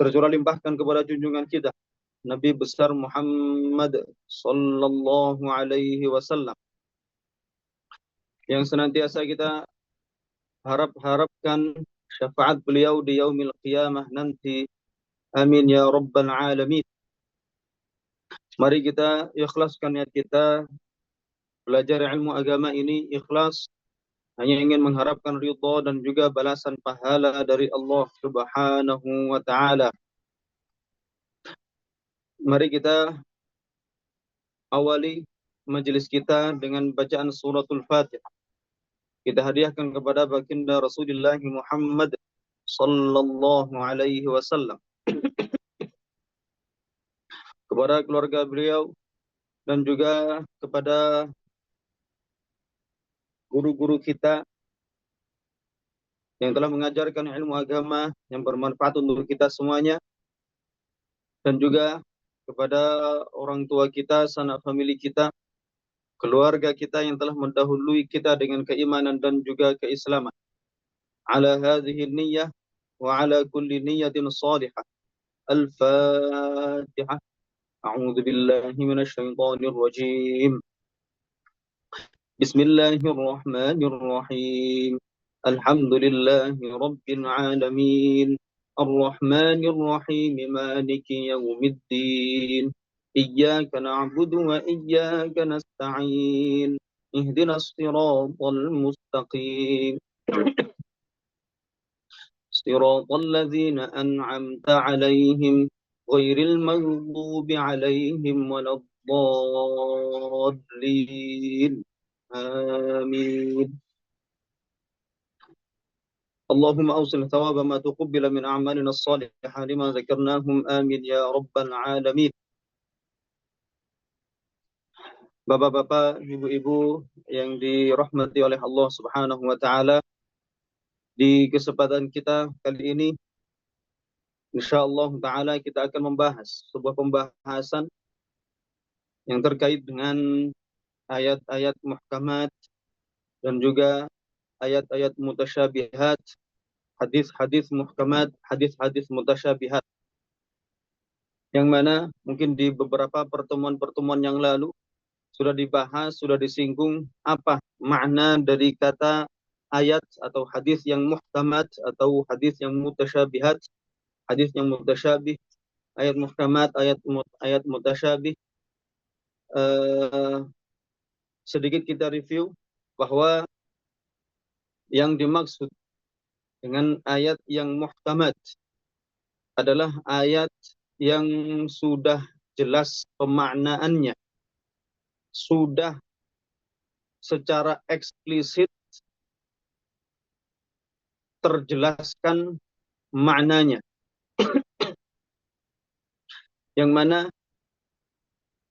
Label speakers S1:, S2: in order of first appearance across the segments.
S1: tercurah limpahkan kepada junjungan kita Nabi besar Muhammad sallallahu alaihi wasallam yang senantiasa kita harapkan syafaat beliau di yaumil qiyamah nanti. Amin ya rabbal alamin. Mari kita ikhlaskan niat kita belajar ilmu agama ini ikhlas hanya ingin mengharapkan ridha dan juga balasan pahala dari Allah Subhanahu wa taala. Mari kita awali majelis kita dengan bacaan suratul Fatihah. Kita hadiahkan kepada baginda Rasulullah Muhammad sallallahu alaihi wasallam, kepada keluarga beliau dan juga kepada guru-guru kita yang telah mengajarkan ilmu agama yang bermanfaat untuk kita semuanya, dan juga kepada orang tua kita, sanak famili kita, keluarga kita yang telah mendahului kita dengan keimanan dan juga keislaman. Ala hadhihi niyyah wa ala kulli niyyatin salihah. Al-Fatihah. A'udzu billahi minasy syaithanir rajim. Bismillahirrahmanirrahim. Alhamdulillahi rabbil alamin. Ar-Rahmanir Rahim. Maliki yaumiddin. إياك نعبد وإياك نستعين اهدنا الصراط المستقيم صراط الذين أنعمت عليهم غير المغضوب عليهم ولا الضالين آمين اللهم أوصل ثواب ما تقبل من أعمالنا الصالحة لما ذكرناهم آمين يا رب العالمين. Bapak-bapak, ibu-ibu yang dirahmati oleh Allah Subhanahu wa taala, di kesempatan kita kali ini insyaallah taala kita akan membahas sebuah pembahasan yang terkait dengan ayat-ayat muhkamat dan juga ayat-ayat mutasyabihat, hadis-hadis muhkamat, hadis-hadis mutasyabihat, yang mana mungkin di beberapa pertemuan-pertemuan yang lalu sudah dibahas, sudah disinggung apa makna dari kata ayat atau hadis yang muhkamat atau hadis yang mutasyabihat. Hadis yang mutasyabih, ayat muhkamat, ayat mutasyabih. Sedikit kita review bahwa yang dimaksud dengan ayat yang muhkamat adalah ayat yang sudah jelas pemaknaannya, sudah secara eksplisit terjelaskan maknanya, yang mana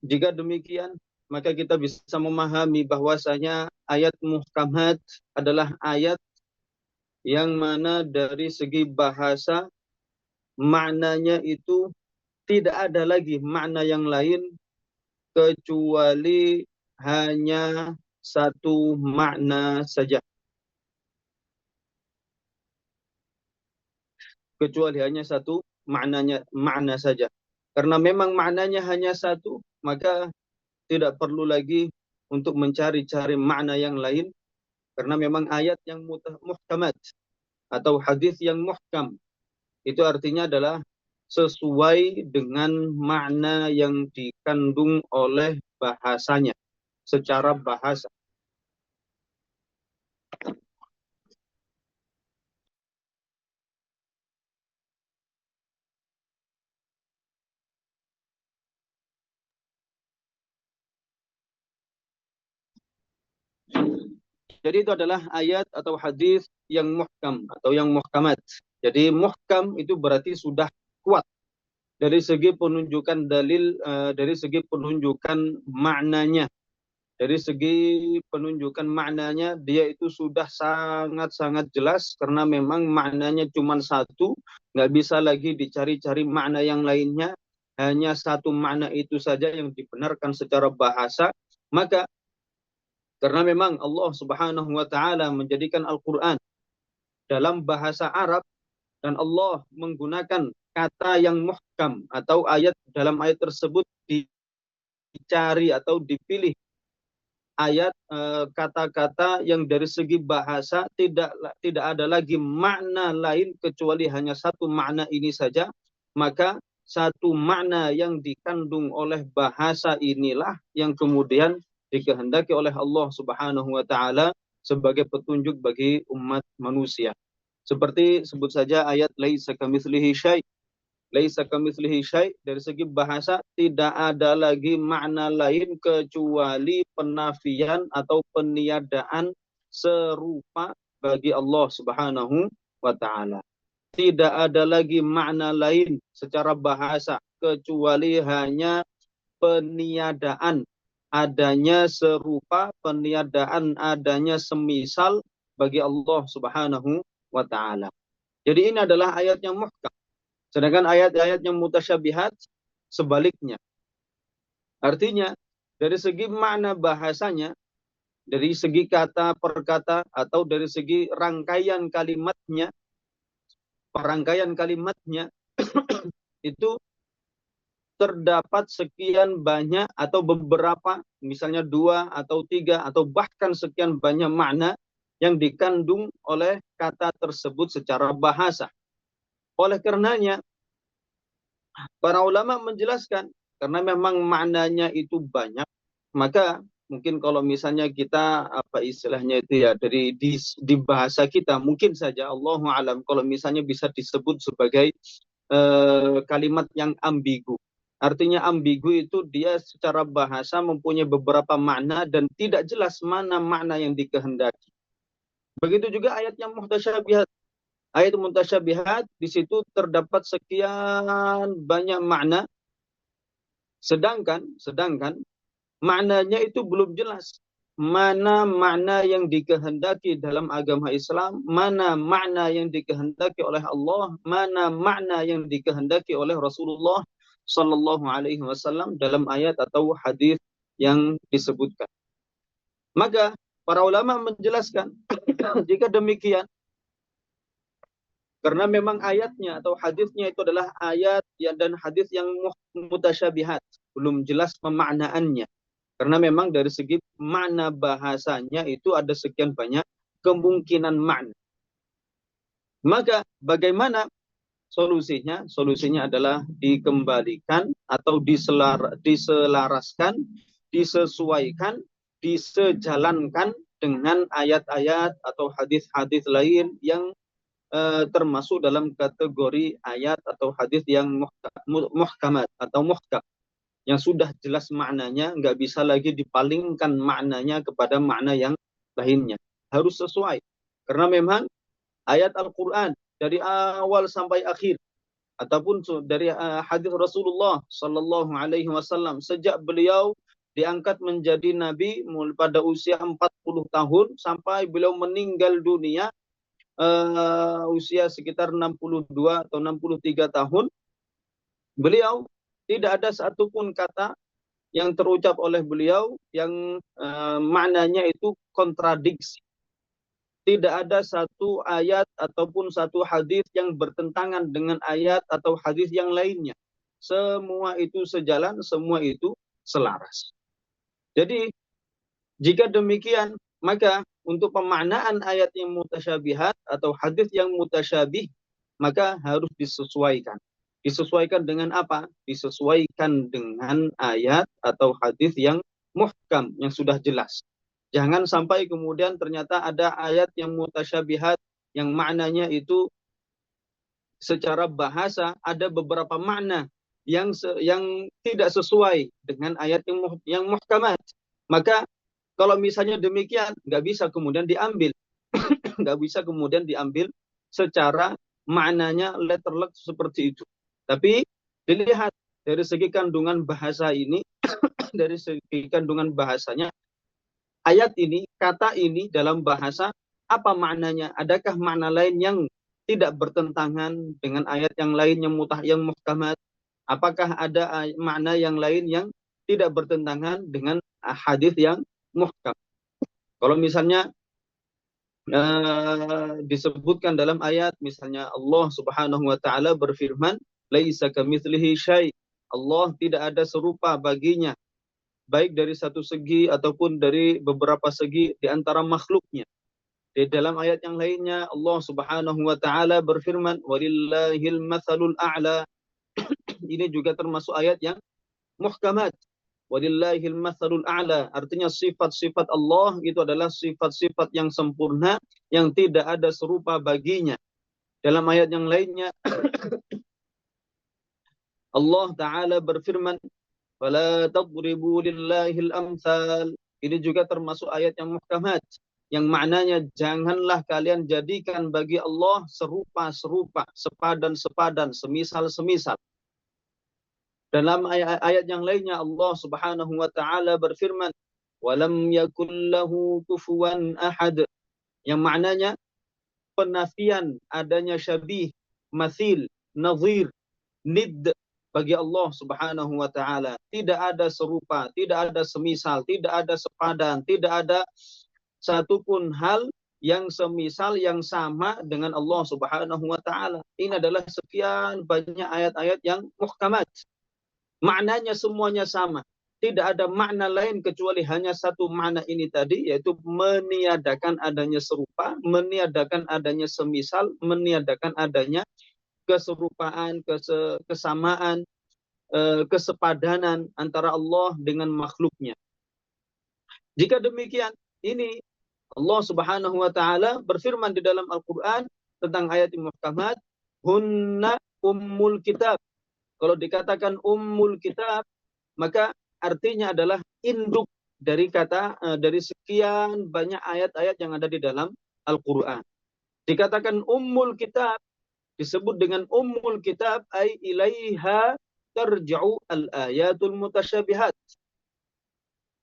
S1: jika demikian maka kita bisa memahami bahwasanya ayat muhkamat adalah ayat yang mana dari segi bahasa maknanya itu tidak ada lagi makna yang lain kecuali hanya satu makna saja. Kecuali hanya satu makna saja. Karena memang maknanya hanya satu, maka tidak perlu lagi untuk mencari-cari makna yang lain. Karena memang ayat yang muhkamat atau hadis yang muhkam itu artinya adalah sesuai dengan makna yang dikandung oleh bahasanya secara bahasa. Jadi itu adalah ayat atau hadis yang muhkam atau yang muhkamat. Jadi muhkam itu berarti sudah kuat dari segi penunjukan dalil, dari segi penunjukan maknanya. Dari segi penunjukan maknanya dia itu sudah sangat-sangat jelas karena memang maknanya cuma satu, nggak bisa lagi dicari-cari makna yang lainnya, hanya satu makna itu saja yang dibenarkan secara bahasa. Maka karena memang Allah Subhanahu wa taala menjadikan Al-Qur'an dalam bahasa Arab, dan Allah menggunakan kata yang muhkam atau dalam ayat tersebut dicari atau dipilih kata-kata yang dari segi bahasa tidak ada lagi makna lain kecuali hanya satu makna ini saja, maka satu makna yang dikandung oleh bahasa inilah yang kemudian dikehendaki oleh Allah Subhanahu wa taala sebagai petunjuk bagi umat manusia. Seperti sebut saja ayat laisa kamitslihi syai'. Laisa kamitslihi syai', dari segi bahasa tidak ada lagi makna lain kecuali penafian atau peniadaan serupa bagi Allah Subhanahu wa taala. Tidak ada lagi makna lain secara bahasa kecuali hanya peniadaan adanya serupa, peniadaan adanya semisal bagi Allah Subhanahu wa taala. Jadi ini adalah ayat yang muhkam. Sedangkan ayat-ayat yang mutasyabihat sebaliknya. Artinya dari segi makna bahasanya, dari segi kata per kata atau dari segi perangkaian kalimatnya itu terdapat sekian banyak atau beberapa, misalnya 2 atau 3 atau bahkan sekian banyak makna yang dikandung oleh kata tersebut secara bahasa. Oleh karenanya, para ulama menjelaskan, karena memang maknanya itu banyak, maka mungkin kalau misalnya kita, apa istilahnya itu ya, di bahasa kita, mungkin saja, Allahu a'lam, kalau misalnya bisa disebut sebagai kalimat yang ambigu. Artinya ambigu itu dia secara bahasa mempunyai beberapa makna dan tidak jelas mana makna yang dikehendaki. Begitu juga ayat yang mutasyabihat. Ayat mutasyabihat di situ terdapat sekian banyak makna, sedangkan maknanya itu belum jelas. Mana makna yang dikehendaki dalam agama Islam, mana makna yang dikehendaki oleh Allah, mana makna yang dikehendaki oleh Rasulullah Sallallahu Alaihi Wasallam dalam ayat atau hadis yang disebutkan. Maka para ulama menjelaskan jika demikian, karena memang ayatnya atau hadisnya itu adalah ayat dan hadis yang mutasyabihat, belum jelas pemaknaannya. Karena memang dari segi makna bahasanya itu ada sekian banyak kemungkinan makna. Maka bagaimana solusinya? Solusinya adalah dikembalikan atau diselaraskan, disesuaikan, disejalankan dengan ayat-ayat atau hadis-hadis lain yang termasuk dalam kategori ayat atau hadis yang muhkamat atau muhkam, yang sudah jelas maknanya, nggak bisa lagi dipalingkan maknanya kepada makna yang lainnya. Harus sesuai. Karena memang ayat Al-Quran dari awal sampai akhir, ataupun dari hadis Rasulullah Sallallahu Alaihi Wasallam, sejak beliau diangkat menjadi Nabi pada usia 40 tahun sampai beliau meninggal dunia usia sekitar 62 atau 63 tahun, beliau tidak ada satupun kata yang terucap oleh beliau yang maknanya itu kontradiksi. Tidak ada satu ayat ataupun satu hadis yang bertentangan dengan ayat atau hadis yang lainnya. Semua itu sejalan, semua itu selaras. Jadi jika demikian, maka untuk pemaknaan ayat yang mutasyabihat atau hadis yang mutasyabih, maka harus disesuaikan. Disesuaikan dengan apa? Disesuaikan dengan ayat atau hadis yang muhkam, yang sudah jelas. Jangan sampai kemudian ternyata ada ayat yang mutasyabihat, yang maknanya itu secara bahasa ada beberapa makna yang tidak sesuai dengan ayat yang muhkamat. Maka kalau misalnya demikian, nggak bisa kemudian diambil. Nggak bisa kemudian diambil secara maknanya letterlek seperti itu. Tapi dilihat dari segi kandungan bahasa ini, dari segi kandungan bahasanya, ayat ini, kata ini dalam bahasa, apa maknanya? Adakah makna lain yang tidak bertentangan dengan ayat yang lain yang muhkamat? Apakah ada makna yang lain yang tidak bertentangan dengan hadis yang muhkam? Kalau misalnya disebutkan dalam ayat, misalnya Allah Subhanahu wa taala berfirman, laisa kamitslihi syai. Allah tidak ada serupa baginya, baik dari satu segi ataupun dari beberapa segi di antara makhluknya. Di dalam ayat yang lainnya Allah Subhanahu wa taala berfirman, walillahil matsalul a'la. Ini juga termasuk ayat yang muhkamat. Walillahil matsalul a'la, artinya sifat-sifat Allah itu adalah sifat-sifat yang sempurna yang tidak ada serupa baginya. Dalam ayat yang lainnya Allah taala berfirman, fala tadribu lillahil amsal. Ini juga termasuk ayat yang muhkamat, yang maknanya janganlah kalian jadikan bagi Allah serupa-serupa, sepadan-sepadan, semisal-semisal. Dalam ayat yang lainnya Allah Subhanahu wa taala berfirman, walam yakul lahu kufuwan ahad, yang maknanya penafian adanya syabih, mathil, nazir, nid bagi Allah Subhanahu wa taala. Tidak ada serupa, tidak ada semisal, tidak ada sepadan, tidak ada satupun hal yang semisal, yang sama dengan Allah Subhanahu wa taala. Ini adalah sekian banyak ayat-ayat yang muhkamat. Maknanya semuanya sama. Tidak ada makna lain kecuali hanya satu makna ini tadi, yaitu meniadakan adanya serupa, meniadakan adanya semisal, meniadakan adanya keserupaan, kesamaan, kesepadanan antara Allah dengan makhluknya. Jika demikian, ini Allah Subhanahu wa taala berfirman di dalam Al-Qur'an tentang ayat muhkamat, hunna ummul kitab. Kalau dikatakan ummul kitab, maka artinya adalah induk dari dari sekian banyak ayat-ayat yang ada di dalam Al-Qur'an. Dikatakan ummul kitab, disebut dengan ummul kitab, ay ilaiha tarji'u al-ayatul mutasyabihat.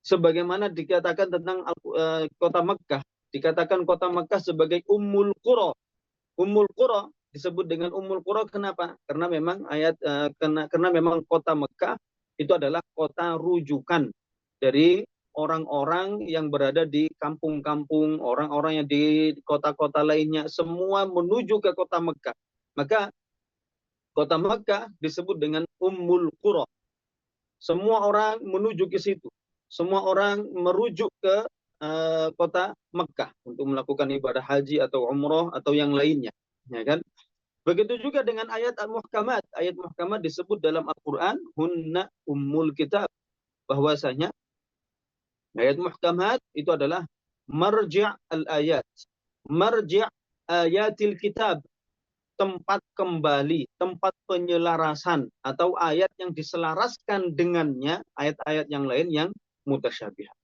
S1: Sebagaimana dikatakan tentang kota Mekkah, dikatakan kota Mekkah sebagai ummul qura. Ummul qura disebut dengan Ummul Qura, kenapa? Karena memang karena memang kota Mekkah itu adalah kota rujukan dari orang-orang yang berada di kampung-kampung, orang-orang yang di kota-kota lainnya, semua menuju ke kota Mekkah. Maka kota Mekkah disebut dengan Ummul Qura. Semua orang menuju ke situ. Semua orang merujuk ke kota Mekkah untuk melakukan ibadah haji atau umroh atau yang lainnya, ya kan? Begitu juga dengan ayat al-muhkamat. Ayat muhkamat disebut dalam Al-Quran, hunna ummul kitab. Bahwasanya ayat muhkamat itu adalah marji' al-ayat. Marji' ayatil kitab. Tempat kembali, tempat penyelarasan. Atau ayat yang diselaraskan dengannya, ayat-ayat yang lain yang mutasyabihat.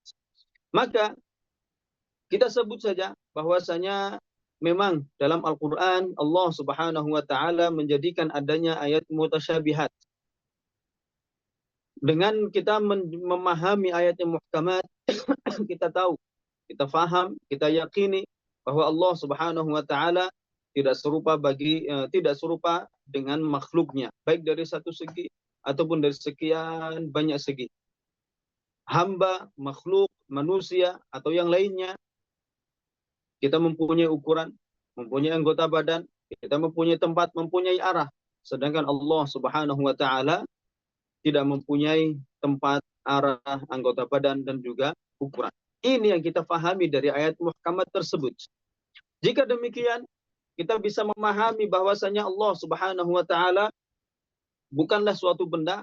S1: Maka kita sebut saja bahwasanya memang dalam Al-Quran Allah Subhanahu wa taala menjadikan adanya ayat mutasyabihat. Dengan kita memahami ayat yang muhkamat, kita tahu, kita faham, kita yakini bahwa Allah Subhanahu wa taala tidak serupa dengan makhluknya, baik dari satu segi ataupun dari sekian banyak segi. Hamba, makhluk, manusia atau yang lainnya, kita mempunyai ukuran, mempunyai anggota badan, kita mempunyai tempat, mempunyai arah. Sedangkan Allah Subhanahu wa taala tidak mempunyai tempat, arah, anggota badan dan juga ukuran. Ini yang kita pahami dari ayat muhkamat tersebut. Jika demikian, kita bisa memahami bahwasanya Allah Subhanahu wa taala bukanlah suatu benda,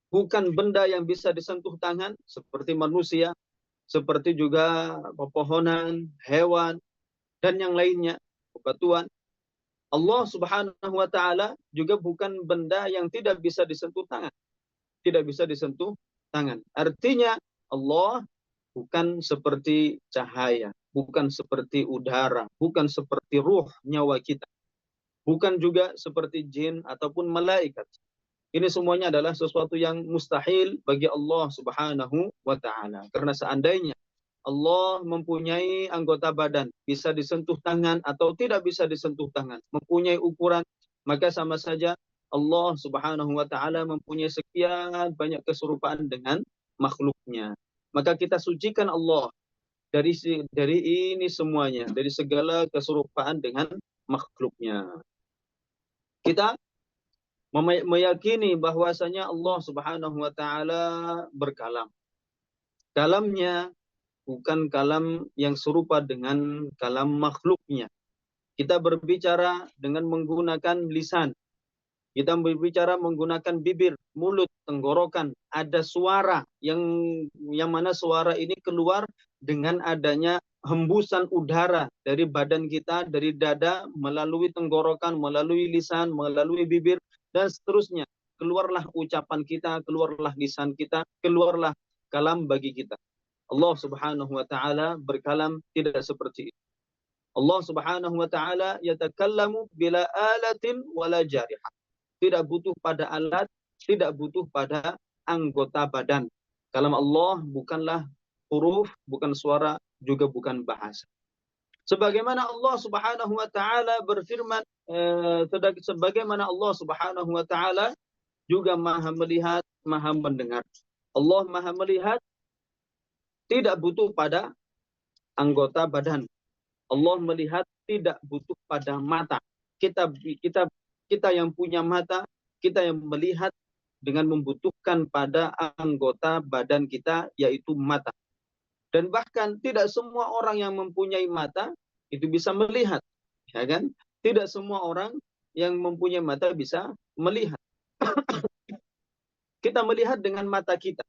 S1: bukan benda yang bisa disentuh tangan seperti manusia, seperti juga pepohonan, hewan, dan yang lainnya, bebatuan. Allah Subhanahu wa taala juga bukan benda yang tidak bisa disentuh tangan. Tidak bisa disentuh tangan. Artinya Allah bukan seperti cahaya, bukan seperti udara, bukan seperti ruh, nyawa kita. Bukan juga seperti jin ataupun malaikat. Ini semuanya adalah sesuatu yang mustahil bagi Allah Subhanahu wa taala. Karena seandainya Allah mempunyai anggota badan, bisa disentuh tangan atau tidak bisa disentuh tangan, mempunyai ukuran, maka sama saja Allah Subhanahu wa taala mempunyai sekian banyak keserupaan dengan makhluknya. Maka kita sucikan Allah dari ini semuanya, dari segala keserupaan dengan makhluknya. Kita meyakini bahwasanya Allah Subhanahu wa taala berkalam. Kalamnya bukan kalam yang serupa dengan kalam makhluknya. Kita berbicara dengan menggunakan lisan. Kita berbicara menggunakan bibir, mulut, tenggorokan. Ada suara yang mana suara ini keluar dengan adanya hembusan udara dari badan kita, dari dada, melalui tenggorokan, melalui lisan, melalui bibir, dan seterusnya. Keluarlah ucapan kita, keluarlah lisan kita, keluarlah kalam bagi kita. Allah Subhanahu wa taala berkalam tidak seperti itu. Allah Subhanahu wa taala yatakallamu bila alatin wala jarihah. Tidak butuh pada alat, tidak butuh pada anggota badan. Kalam Allah bukanlah huruf, bukan suara, juga bukan bahasa. Sebagaimana Allah Subhanahu wa taala berfirman, sebagaimana Allah Subhanahu wa taala juga Maha melihat, Maha mendengar. Allah Maha melihat tidak butuh pada anggota badan. Allah melihat tidak butuh pada mata. Kita yang punya mata, kita yang melihat dengan membutuhkan pada anggota badan kita, yaitu mata. Dan bahkan tidak semua orang yang mempunyai mata itu bisa melihat, ya kan? Tidak semua orang yang mempunyai mata bisa melihat. Kita melihat dengan mata kita.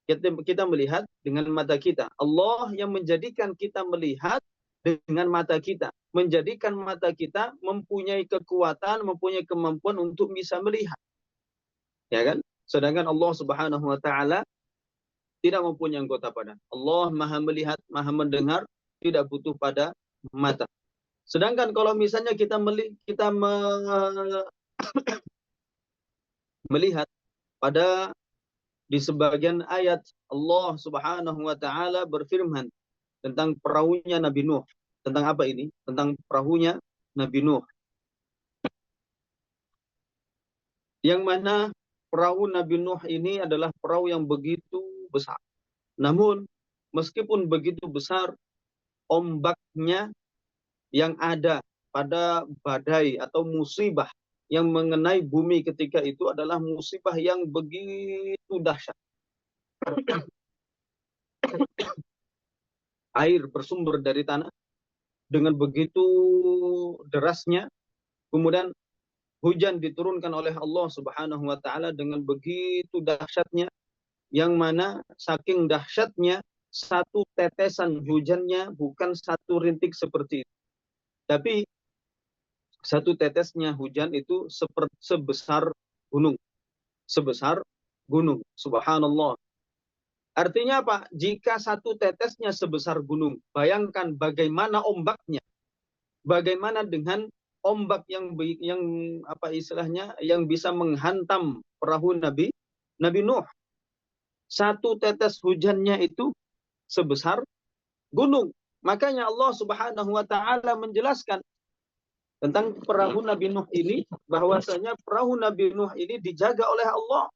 S1: Kita melihat dengan mata kita. Allah yang menjadikan kita melihat dengan mata kita, menjadikan mata kita mempunyai kekuatan, mempunyai kemampuan untuk bisa melihat, ya kan? Sedangkan Allah Subhanahu wa taala tidak mempunyai anggota badan. Allah Maha melihat, Maha mendengar, tidak butuh pada mata. Sedangkan kalau misalnya kita melihat pada di sebagian ayat Allah Subhanahu wa taala berfirman tentang perahunya Nabi Nuh. Tentang apa ini? Tentang perahunya Nabi Nuh. Yang mana perahu Nabi Nuh ini adalah perahu yang begitu besar. Namun, meskipun begitu besar, ombaknya yang ada pada badai atau musibah yang mengenai bumi ketika itu adalah musibah yang begitu dahsyat. Air bersumber dari tanah dengan begitu derasnya, kemudian hujan diturunkan oleh Allah Subhanahu wa taala dengan begitu dahsyatnya, yang mana saking dahsyatnya satu tetesan hujannya bukan satu rintik seperti itu, tapi satu tetesnya hujan itu sebesar gunung, sebesar gunung. Subhanallah. Artinya apa? Jika satu tetesnya sebesar gunung, bayangkan bagaimana ombaknya. Bagaimana dengan ombak yang apa istilahnya, yang bisa menghantam perahu Nabi Nuh. Satu tetes hujannya itu sebesar gunung. Makanya Allah Subhanahu wa taala menjelaskan tentang perahu Nabi Nuh ini, bahwasanya perahu Nabi Nuh ini dijaga oleh Allah.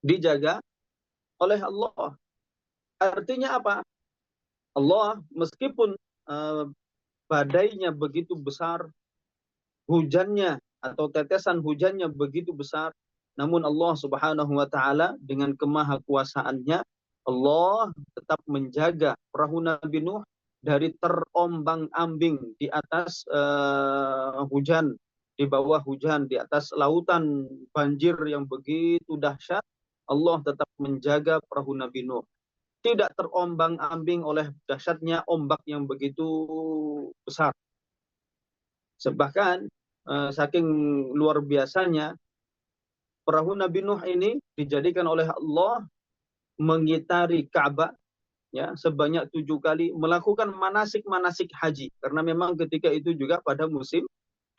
S1: Dijaga oleh Allah. Artinya apa? Allah meskipun badainya begitu besar, hujannya atau tetesan hujannya begitu besar, namun Allah Subhanahu wa taala dengan kemahakuasaannya, Allah tetap menjaga perahu Nabi Nuh dari terombang-ambing di atas hujan, di bawah hujan, di atas lautan banjir yang begitu dahsyat. Allah tetap menjaga perahu Nabi Nuh. Tidak terombang-ambing oleh dahsyatnya ombak yang begitu besar. Bahkan saking luar biasanya perahu Nabi Nuh ini dijadikan oleh Allah mengitari Ka'bah, ya, sebanyak 7 kali, melakukan manasik-manasik haji, karena memang ketika itu juga pada musim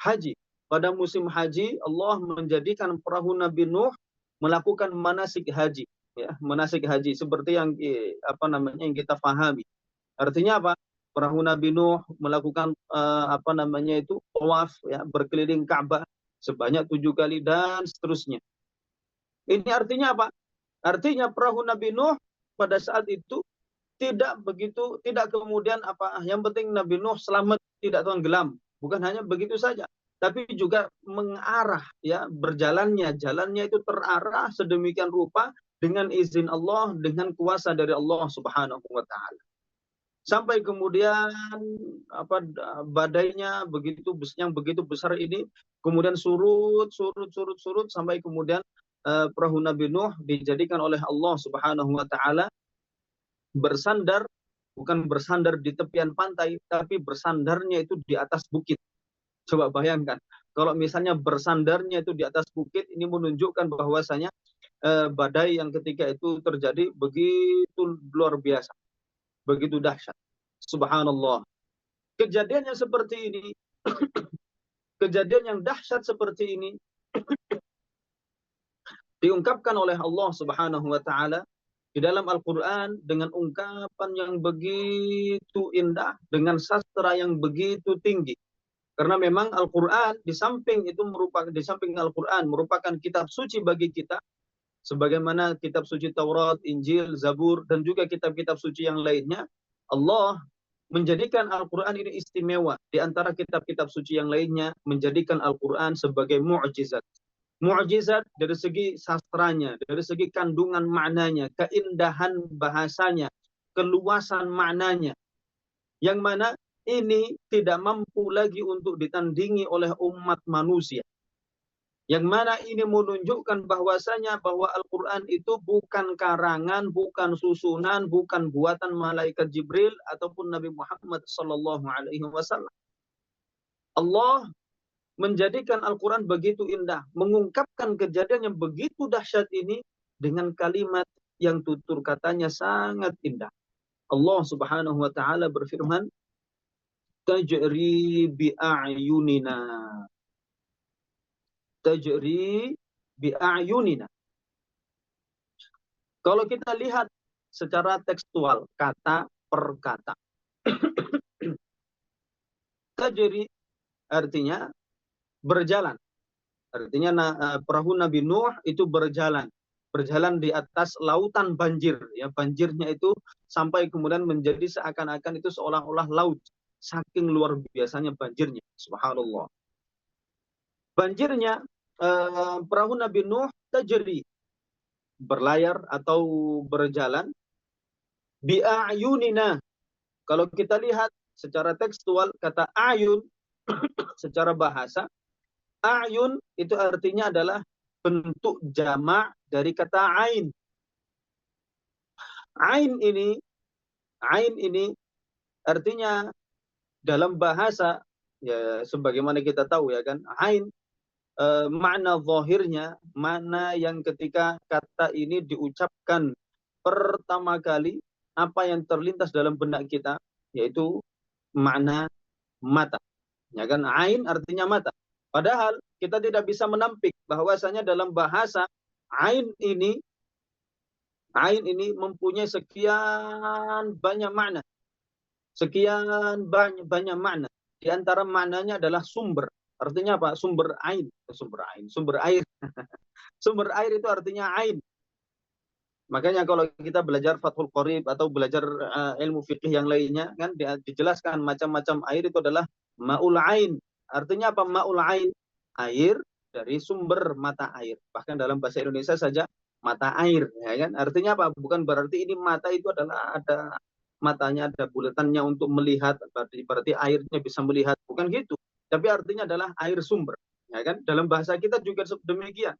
S1: haji. Pada musim haji Allah menjadikan perahu Nabi Nuh melakukan manasik haji, ya, manasik haji seperti yang yang kita pahami. Artinya apa? Perahu Nabi Nuh melakukan tawaf, ya, berkeliling Ka'bah sebanyak 7 kali dan seterusnya. Ini artinya apa? Artinya perahu Nabi Nuh pada saat itu tidak kemudian yang penting Nabi Nuh selamat, tidak tenggelam. Bukan hanya begitu saja, tapi juga mengarah, ya, jalannya itu terarah sedemikian rupa dengan izin Allah, dengan kuasa dari Allah Subhanahu wa taala. Sampai kemudian badainya yang begitu besar ini kemudian surut sampai kemudian perahu Nabi Nuh dijadikan oleh Allah Subhanahu wa taala bersandar, bukan bersandar di tepian pantai, tapi bersandarnya itu di atas bukit. Coba bayangkan, kalau misalnya bersandarnya itu di atas bukit, ini menunjukkan bahwasanya badai yang ketika itu terjadi begitu luar biasa, begitu dahsyat. Subhanallah. Kejadian yang seperti ini, kejadian yang dahsyat seperti ini, diungkapkan oleh Allah Subhanahu wa taala di dalam Al-Qur'an dengan ungkapan yang begitu indah, dengan sastra yang begitu tinggi. Karena memang Al-Qur'an di samping Al-Qur'an merupakan kitab suci bagi kita, sebagaimana kitab suci Taurat, Injil, Zabur, dan juga kitab-kitab suci yang lainnya, Allah menjadikan Al-Qur'an ini istimewa di antara kitab-kitab suci yang lainnya, menjadikan Al-Qur'an sebagai mu'jizat. Mu'jizat dari segi sastranya, dari segi kandungan maknanya, keindahan bahasanya, keluasan maknanya, yang mana ini tidak mampu lagi untuk ditandingi oleh umat manusia. Yang mana ini menunjukkan bahwasanya bahwa Al-Quran itu bukan karangan, bukan susunan, bukan buatan malaikat Jibril ataupun Nabi Muhammad SAW. Allah menjadikan Al-Quran begitu indah, mengungkapkan kejadian yang begitu dahsyat ini dengan kalimat yang tutur katanya sangat indah. Allah Subhanahu wa taala berfirman, tajri bi'ayunina. Tajri bi'ayunina. Kalau kita lihat secara tekstual, kata per kata. Tajri artinya berjalan. Artinya perahu Nabi Nuh itu berjalan di atas lautan banjir, ya, banjirnya itu sampai kemudian menjadi seakan-akan itu seolah-olah laut, saking luar biasanya banjirnya. Subhanallah. Banjirnya perahu Nabi Nuh tajri, berlayar atau berjalan, bi'ayunina. Kalau kita lihat secara tekstual, kata ayun secara bahasa, ayun itu artinya adalah bentuk jamak dari kata ain. Ain ini artinya dalam bahasa, ya sebagaimana kita tahu, ya kan, ain makna zahirnya, mana yang ketika kata ini diucapkan pertama kali, apa yang terlintas dalam benak kita yaitu makna mata. Ya kan, ain artinya mata. Padahal kita tidak bisa menampik bahwasanya dalam bahasa ain ini mempunyai sekian banyak makna. Sekian banyak makna. Di antara maknanya adalah sumber. Artinya apa? Sumber ain, sumber air. Sumber air itu artinya ain. Makanya kalau kita belajar Fathul Qorib atau belajar ilmu fikih yang lainnya, kan dijelaskan macam-macam air itu adalah ma'ul ain. Artinya apa ma'ul ain? Air dari sumber mata air. Bahkan dalam bahasa Indonesia saja mata air, ya kan? Artinya apa? Bukan berarti ini mata itu adalah ada matanya, ada buletannya untuk melihat, berarti airnya bisa melihat. Bukan gitu. Tapi artinya adalah air sumber, ya kan? Dalam bahasa kita juga demikian.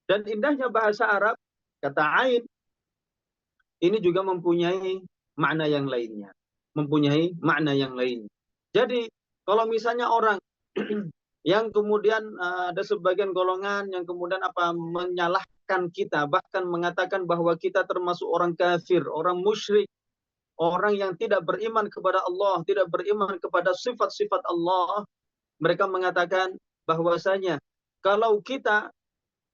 S1: Dan indahnya bahasa Arab, kata ain ini juga mempunyai makna yang lainnya. Mempunyai makna yang lain. Jadi, kalau misalnya orang yang kemudian ada sebagian golongan yang kemudian menyalahkan kita, bahkan mengatakan bahwa kita termasuk orang kafir, orang musyrik, orang yang tidak beriman kepada Allah, tidak beriman kepada sifat-sifat Allah, mereka mengatakan bahwasanya kalau kita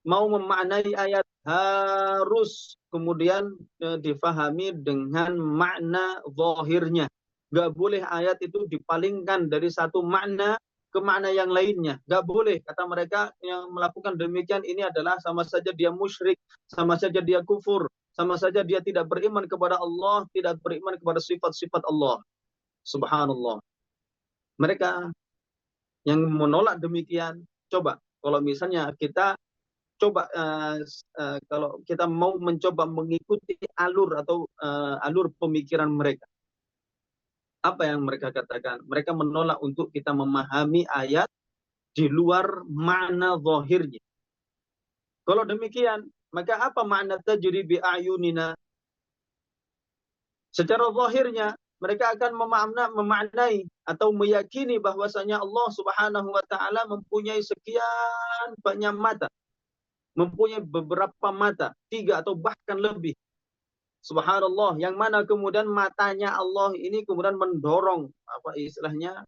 S1: mau memaknai ayat harus kemudian difahami dengan makna zahirnya. Gak boleh ayat itu dipalingkan dari satu makna ke makna yang lainnya. Gak boleh. Kata mereka yang melakukan demikian ini adalah sama saja dia musyrik, sama saja dia kufur, sama saja dia tidak beriman kepada Allah, tidak beriman kepada sifat-sifat Allah. Subhanallah. Mereka yang menolak demikian, coba kalau misalnya kita coba kalau kita mau mencoba mengikuti alur atau alur pemikiran mereka, apa yang mereka katakan? Mereka menolak untuk kita memahami ayat di luar makna zahirnya. Kalau demikian, maka apa makna tajri bi ayunina? Secara zahirnya mereka akan memaknai atau meyakini bahwasanya Allah Subhanahu wa taala mempunyai sekian banyak mata, mempunyai beberapa mata, 3 atau bahkan lebih. Subhanallah, yang mana kemudian matanya Allah ini kemudian mendorong, apa istilahnya,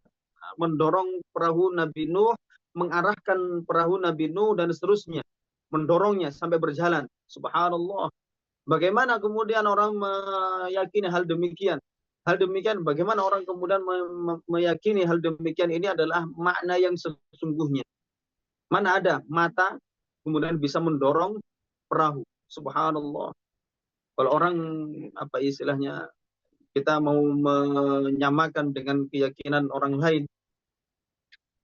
S1: mendorong perahu Nabi Nuh, mengarahkan perahu Nabi Nuh dan seterusnya, mendorongnya sampai berjalan. Subhanallah. Bagaimana kemudian orang meyakini hal demikian? Hal demikian, bagaimana orang kemudian meyakini hal demikian ini adalah makna yang sesungguhnya? Mana ada mata kemudian bisa mendorong perahu? Subhanallah. Kalau orang, apa istilahnya, kita mau menyamakan dengan keyakinan orang lain.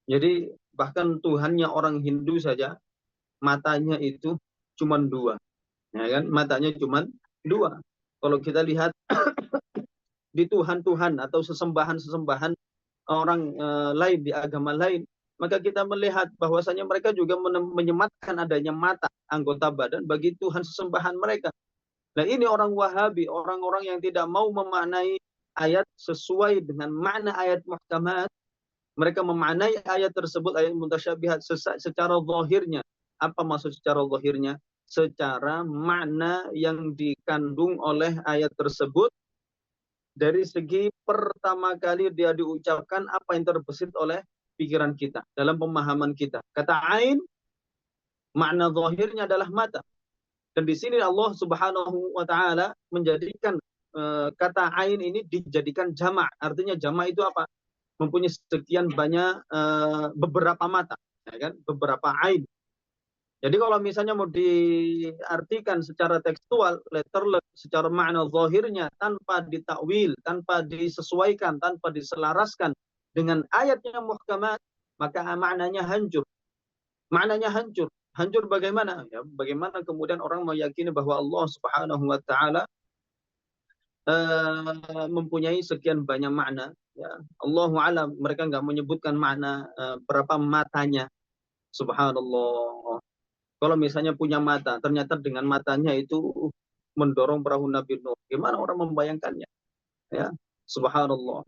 S1: Jadi bahkan Tuhannya orang Hindu saja matanya itu cuma 2, ya kan? Matanya cuma 2. Kalau kita lihat di Tuhan-Tuhan atau sesembahan-sesembahan orang lain di agama lain, maka kita melihat bahwasanya mereka juga menyematkan adanya mata, anggota badan bagi Tuhan sesembahan mereka. Nah, ini orang Wahabi, orang-orang yang tidak mau memaknai ayat sesuai dengan makna ayat muhkamat. Mereka memaknai ayat tersebut, ayat mutasyabihat, secara zahirnya. Apa maksud secara zahirnya? Secara makna yang dikandung oleh ayat tersebut, dari segi pertama kali dia diucapkan, apa yang terbesit oleh pikiran kita, dalam pemahaman kita. Kata ain, makna zahirnya adalah mata. Dan di sini Allah Subhanahu wa taala menjadikan kata ain ini dijadikan jamak. Artinya jamak itu apa? Mempunyai sekian banyak beberapa mata, ya kan? Beberapa ain. Jadi kalau misalnya mau diartikan secara tekstual, letterlek, secara makna zahirnya, tanpa ditakwil, tanpa disesuaikan, tanpa diselaraskan dengan ayatnya muhkamat, maka maknanya hancur. Maknanya hancur. Hancur bagaimana? Ya, bagaimana kemudian orang meyakini bahwa Allah Subhanahu wa taala mempunyai sekian banyak makna, ya. Allahu alam, mereka nggak menyebutkan makna berapa matanya. Subhanallah. Kalau misalnya punya mata, ternyata dengan matanya itu mendorong perahu Nabi Nuh. Gimana orang membayangkannya? Ya, subhanallah.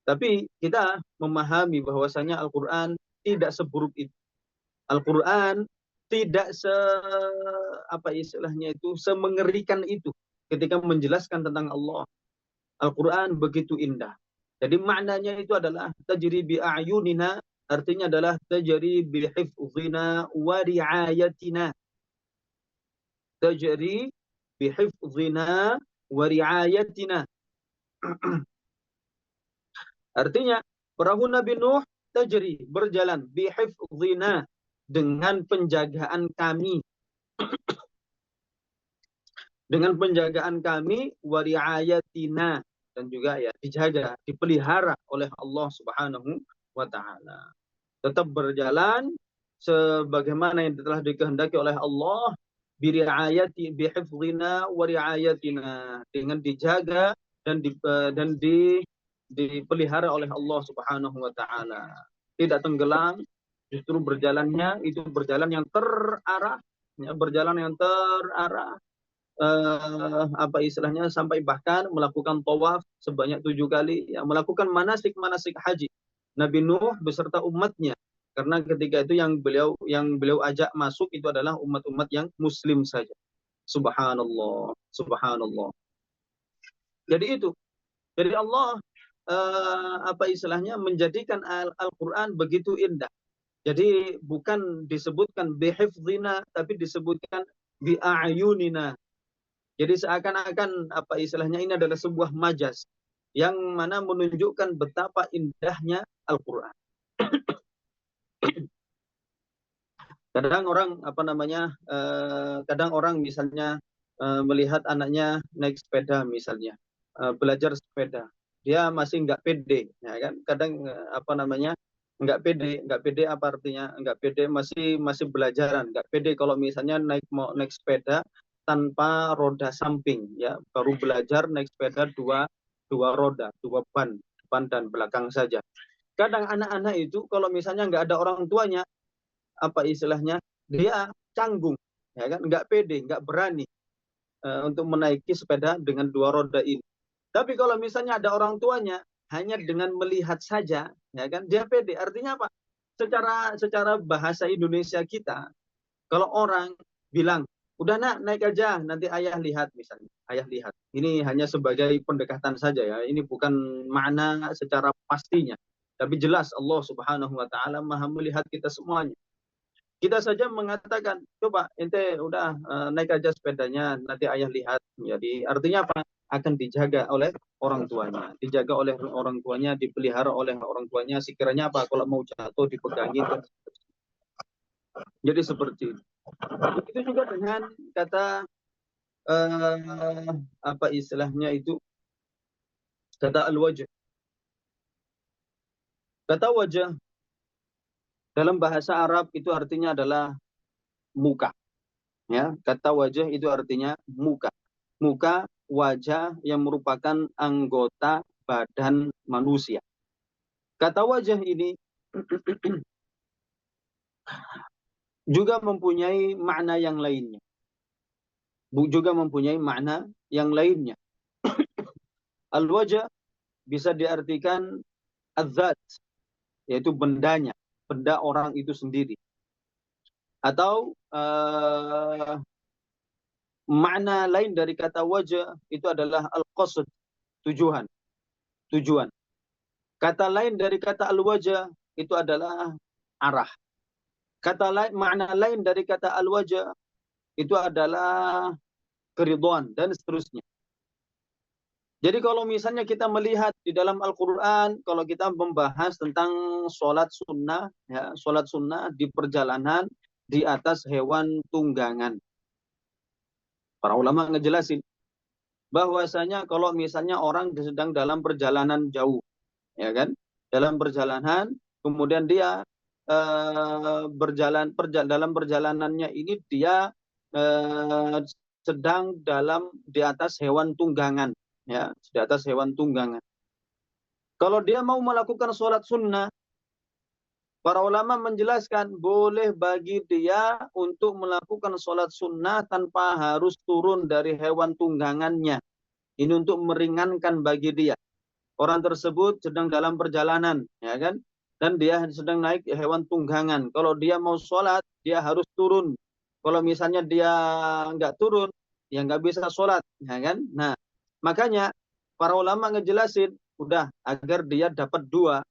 S1: Tapi kita memahami bahwasanya Al-Quran tidak seburuk itu. Al-Quran tidak apa istilahnya itu, semengerikan itu ketika menjelaskan tentang Allah. Al-Quran begitu indah. Jadi maknanya itu adalah tajri bi a'yunina, artinya adalah tajri bi hifzina wa riayatina. Tajri bi hifzina wa riayatina. Artinya perahu Nabi Nuh tajri, berjalan, bi hifzina, dengan penjagaan kami, dengan penjagaan kami, wa riayatina, dan juga ya dijaga, dipelihara oleh Allah Subhanahu wa taala. Tetap berjalan sebagaimana yang telah dikehendaki oleh Allah, bi riayati, bi hifzina wa riayatina, dengan dijaga dan dipelihara oleh Allah Subhanahu wa taala. Tidak tenggelam, justru berjalannya itu berjalan yang terarah, ya, berjalan yang terarah, apa istilahnya, sampai bahkan melakukan tawaf sebanyak 7 kali, ya, melakukan manasik haji Nabi Nuh beserta umatnya, karena ketika itu yang beliau ajak masuk itu adalah umat-umat yang muslim saja. Subhanallah, subhanallah. Jadi Allah apa istilahnya, menjadikan Al-Quran begitu indah. Jadi bukan disebutkan bihifzina, tapi disebutkan bi'ayunina. Jadi seakan-akan apa istilahnya, ini adalah sebuah majas yang mana menunjukkan betapa indahnya Al-Quran. Kadang orang apa namanya, kadang orang misalnya melihat anaknya naik sepeda misalnya, belajar sepeda, dia masih nggak pede, ya kan? Kadang nggak pede apa artinya? Nggak pede, masih belajaran, nggak pede kalau misalnya mau naik sepeda tanpa roda samping, ya, baru belajar naik sepeda dua roda, dua ban, depan dan belakang saja. Kadang anak-anak itu kalau misalnya nggak ada orang tuanya, apa istilahnya, dia canggung, ya kan? Nggak pede, nggak berani untuk menaiki sepeda dengan dua roda ini. Tapi kalau misalnya ada orang tuanya, hanya dengan melihat saja, ya kan, dia pede. Artinya apa? Secara bahasa Indonesia kita, kalau orang bilang, udah nak, naik aja, nanti ayah lihat misalnya. Ayah lihat. Ini hanya sebagai pendekatan saja ya. Ini bukan makna secara pastinya. Tapi jelas Allah Subhanahu wa taala Maha melihat kita semuanya. Kita saja mengatakan, coba ente udah naik aja sepedanya, nanti ayah lihat. Jadi artinya apa? Akan dijaga oleh orang tuanya, dijaga oleh orang tuanya, dipelihara oleh orang tuanya. Sekiranya apa? Kalau mau jatuh dipegangin. Jadi seperti itu. Itu juga dengan kata apa istilahnya itu, kata al-wajh. Kata wajah dalam bahasa Arab itu artinya adalah muka. Ya, kata wajah itu artinya muka. Muka, wajah yang merupakan anggota badan manusia. Kata wajah ini juga mempunyai makna yang lainnya. Juga mempunyai makna yang lainnya. Al-wajah bisa diartikan az-zat, yaitu bendanya, benda orang itu sendiri. Atau makna lain dari kata wajah itu adalah al-qasd, tujuan. Tujuan. Kata lain dari kata al-wajah itu adalah arah. Makna lain dari kata al-wajah itu adalah keridhaan dan seterusnya. Jadi kalau misalnya kita melihat di dalam Al-Quran, kalau kita membahas tentang sholat sunnah, ya, sholat sunnah di perjalanan di atas hewan tunggangan. Para ulama ngejelasin bahwasanya kalau misalnya orang sedang dalam perjalanan jauh, ya kan, dalam perjalanan, kemudian dia dalam perjalanannya ini dia sedang di atas hewan tunggangan, ya, di atas hewan tunggangan. Kalau dia mau melakukan sholat sunnah, para ulama menjelaskan boleh bagi dia untuk melakukan sholat sunnah tanpa harus turun dari hewan tunggangannya. Ini untuk meringankan bagi dia. Orang tersebut sedang dalam perjalanan, ya kan? Dan dia sedang naik hewan tunggangan. Kalau dia mau sholat, dia harus turun. Kalau misalnya dia nggak turun, ya nggak bisa sholat, ya kan? Nah, makanya para ulama ngejelasin, udah agar dia dapat dua,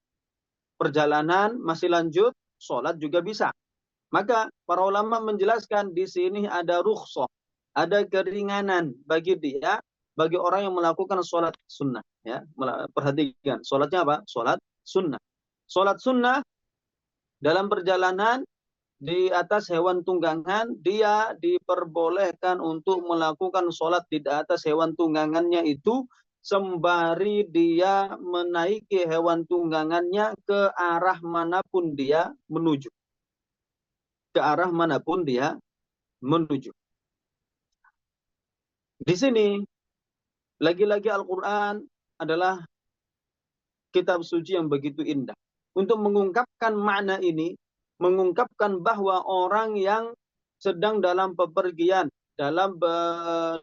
S1: perjalanan masih lanjut, sholat juga bisa. Maka para ulama menjelaskan di sini ada rukhsah, ada keringanan bagi dia, bagi orang yang melakukan sholat sunnah. Ya, perhatikan, sholatnya apa? Sholat sunnah. Sholat sunnah dalam perjalanan di atas hewan tunggangan, dia diperbolehkan untuk melakukan sholat di atas hewan tunggangannya itu sembari dia menaiki hewan tunggangannya ke arah manapun dia menuju. Ke arah manapun dia menuju. Di sini, lagi-lagi Al-Quran adalah kitab suci yang begitu indah. Untuk mengungkapkan makna ini, mengungkapkan bahwa orang yang sedang dalam bepergian,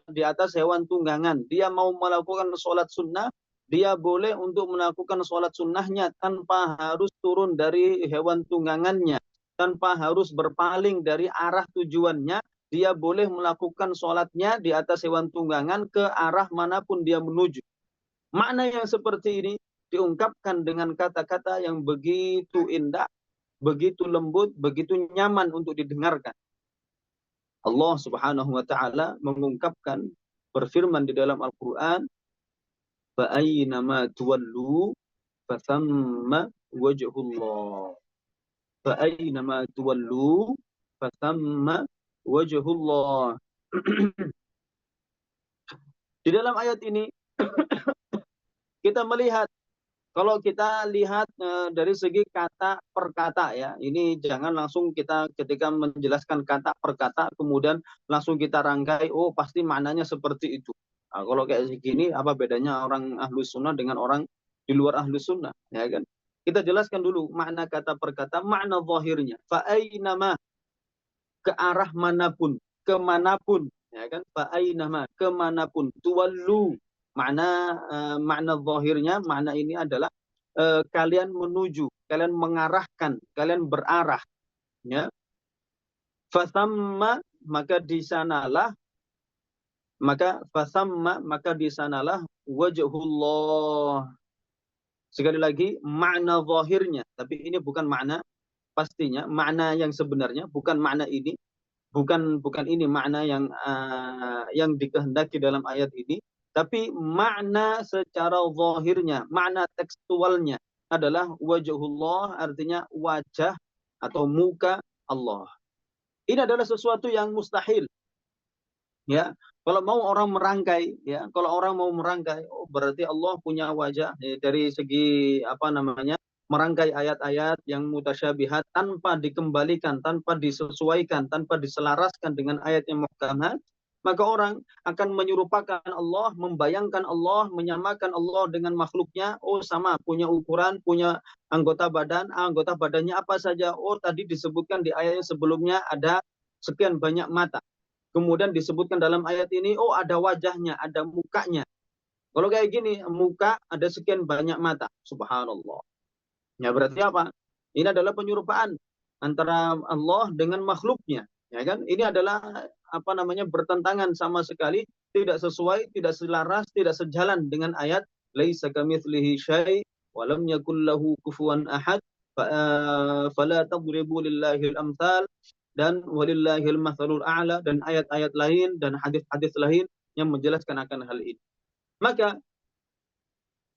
S1: di atas hewan tunggangan, dia mau melakukan sholat sunnah, dia boleh untuk melakukan sholat sunnahnya tanpa harus turun dari hewan tunggangannya, tanpa harus berpaling dari arah tujuannya. Dia boleh melakukan sholatnya di atas hewan tunggangan ke arah manapun dia menuju. Makna yang seperti ini diungkapkan dengan kata-kata yang begitu indah, begitu lembut, begitu nyaman untuk didengarkan. Allah Subhanahu wa taala mengungkapkan, berfirman di dalam Al-Qur'an, fa aynama tuwallu fathamma wajhullah. Fa aynama tuwallu fathamma wajhullah. Di dalam ayat ini kita melihat, kalau kita lihat dari segi kata per kata ya, ini jangan langsung kita ketika menjelaskan kata per kata kemudian langsung kita rangkai, oh pasti maknanya seperti itu. Nah, kalau kayak segini apa bedanya orang ahlu sunnah dengan orang di luar ahlu sunnah, ya kan? Kita jelaskan dulu makna kata per kata, makna zahirnya. Fa'ainama, ke arah manapun, kemanapun, ya kan? Fa'ainama, kemanapun, tuwallu. Makna zahirnya, makna ini adalah kalian menuju, kalian mengarahkan, kalian berarah, ya. Fasamma, maka di sanalah, maka di sanalah wajhullah. Sekali lagi, makna zahirnya, tapi ini bukan makna pastinya, makna yang sebenarnya bukan makna ini, bukan ini makna yang dikehendaki dalam ayat ini, tapi makna secara zahirnya, makna tekstualnya adalah wajhullah, artinya wajah atau muka Allah. Ini adalah sesuatu yang mustahil, ya. Kalau mau orang merangkai, ya, kalau orang mau merangkai, oh berarti Allah punya wajah, dari segi apa namanya, merangkai ayat-ayat yang mutasyabihat tanpa dikembalikan, tanpa disesuaikan, tanpa diselaraskan dengan ayat yang muhkamat, maka orang akan menyerupakan Allah, membayangkan Allah, menyamakan Allah dengan makhluknya. Oh sama, punya ukuran, punya anggota badannya apa saja. Oh tadi disebutkan di ayat sebelumnya ada sekian banyak mata. Kemudian disebutkan dalam ayat ini, oh ada wajahnya, ada mukanya. Kalau kayak gini, muka ada sekian banyak mata. Subhanallah. Ya berarti apa? Ini adalah penyerupaan antara Allah dengan makhluknya. Ya kan? Ini adalah apa namanya, bertentangan sama sekali, tidak sesuai, tidak selaras, tidak sejalan dengan ayat laisa kamitslihi syai' wa lam yakul lahu kufuwan ahad fala tadribu lillahil amsal, dan walillahil mathalul a'la, dan ayat-ayat lain dan hadis-hadis lain yang menjelaskan akan hal ini. Maka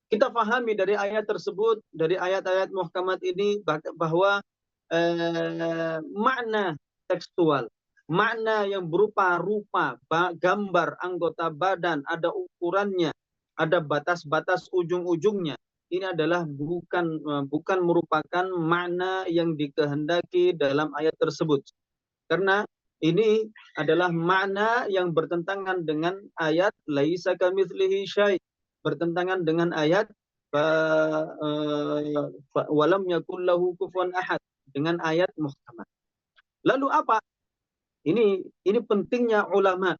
S1: kita pahami dari ayat tersebut, dari ayat-ayat muhkamat ini, bahwa makna tekstual, makna yang berupa rupa, gambar, anggota badan, ada ukurannya, ada batas-batas ujung-ujungnya. Ini adalah bukan merupakan makna yang dikehendaki dalam ayat tersebut. Karena ini adalah makna yang bertentangan dengan ayat laisa kamitslihi syai', bertentangan dengan ayat walam yakul lahu kufuwan ahad, dengan ayat muhkamat. Lalu apa? Ini pentingnya ulama.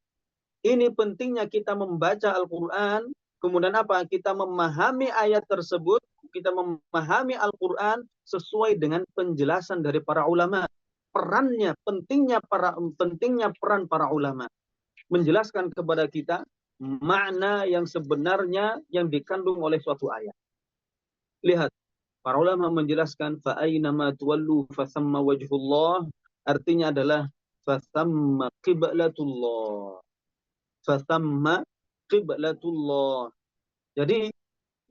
S1: Ini pentingnya kita membaca Al-Qur'an, kemudian apa? Kita memahami ayat tersebut, kita memahami Al-Qur'an sesuai dengan penjelasan dari para ulama. Perannya, pentingnya peran para ulama menjelaskan kepada kita makna yang sebenarnya yang dikandung oleh suatu ayat. Lihat, para ulama menjelaskan fa aynama tuwallu fasamma wajhullah, artinya adalah fasamma qiblatullah. Fasamma qiblatullah. Jadi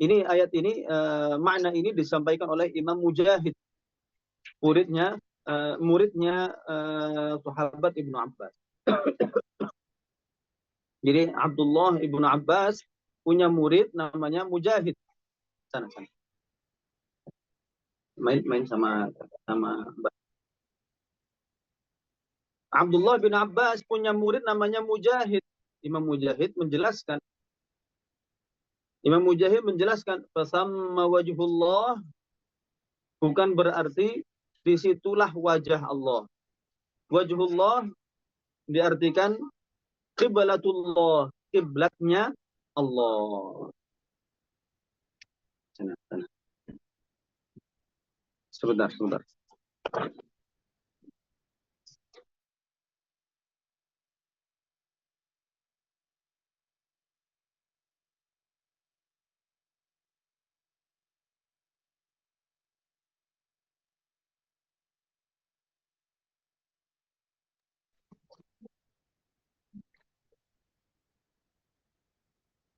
S1: ini ayat ini, makna ini disampaikan oleh Imam Mujahid, muridnya sahabat Ibnu Abbas. Jadi Abdullah Ibnu Abbas punya murid namanya Mujahid. Sana. Main sama Abdullah bin Abbas punya murid namanya Mujahid. Imam Mujahid menjelaskan fasamma wajhullah bukan berarti disitulah wajah Allah. Wajhullah diartikan qiblatullah, kiblatnya Allah. Sana. Sebentar.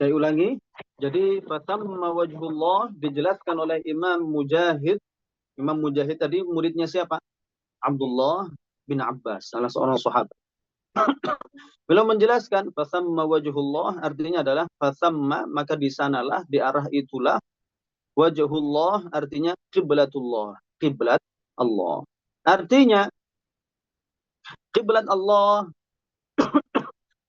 S1: Saya ulangi. Jadi fatamma wajhullah dijelaskan oleh Imam Mujahid. Imam Mujahid tadi muridnya siapa? Abdullah bin Abbas, salah seorang sahabat. Beliau menjelaskan fasamma wajhullah artinya adalah fasamma maka di sanalah di arah itulah wajhullah artinya kiblatullah, kiblat Allah. Artinya kiblat Allah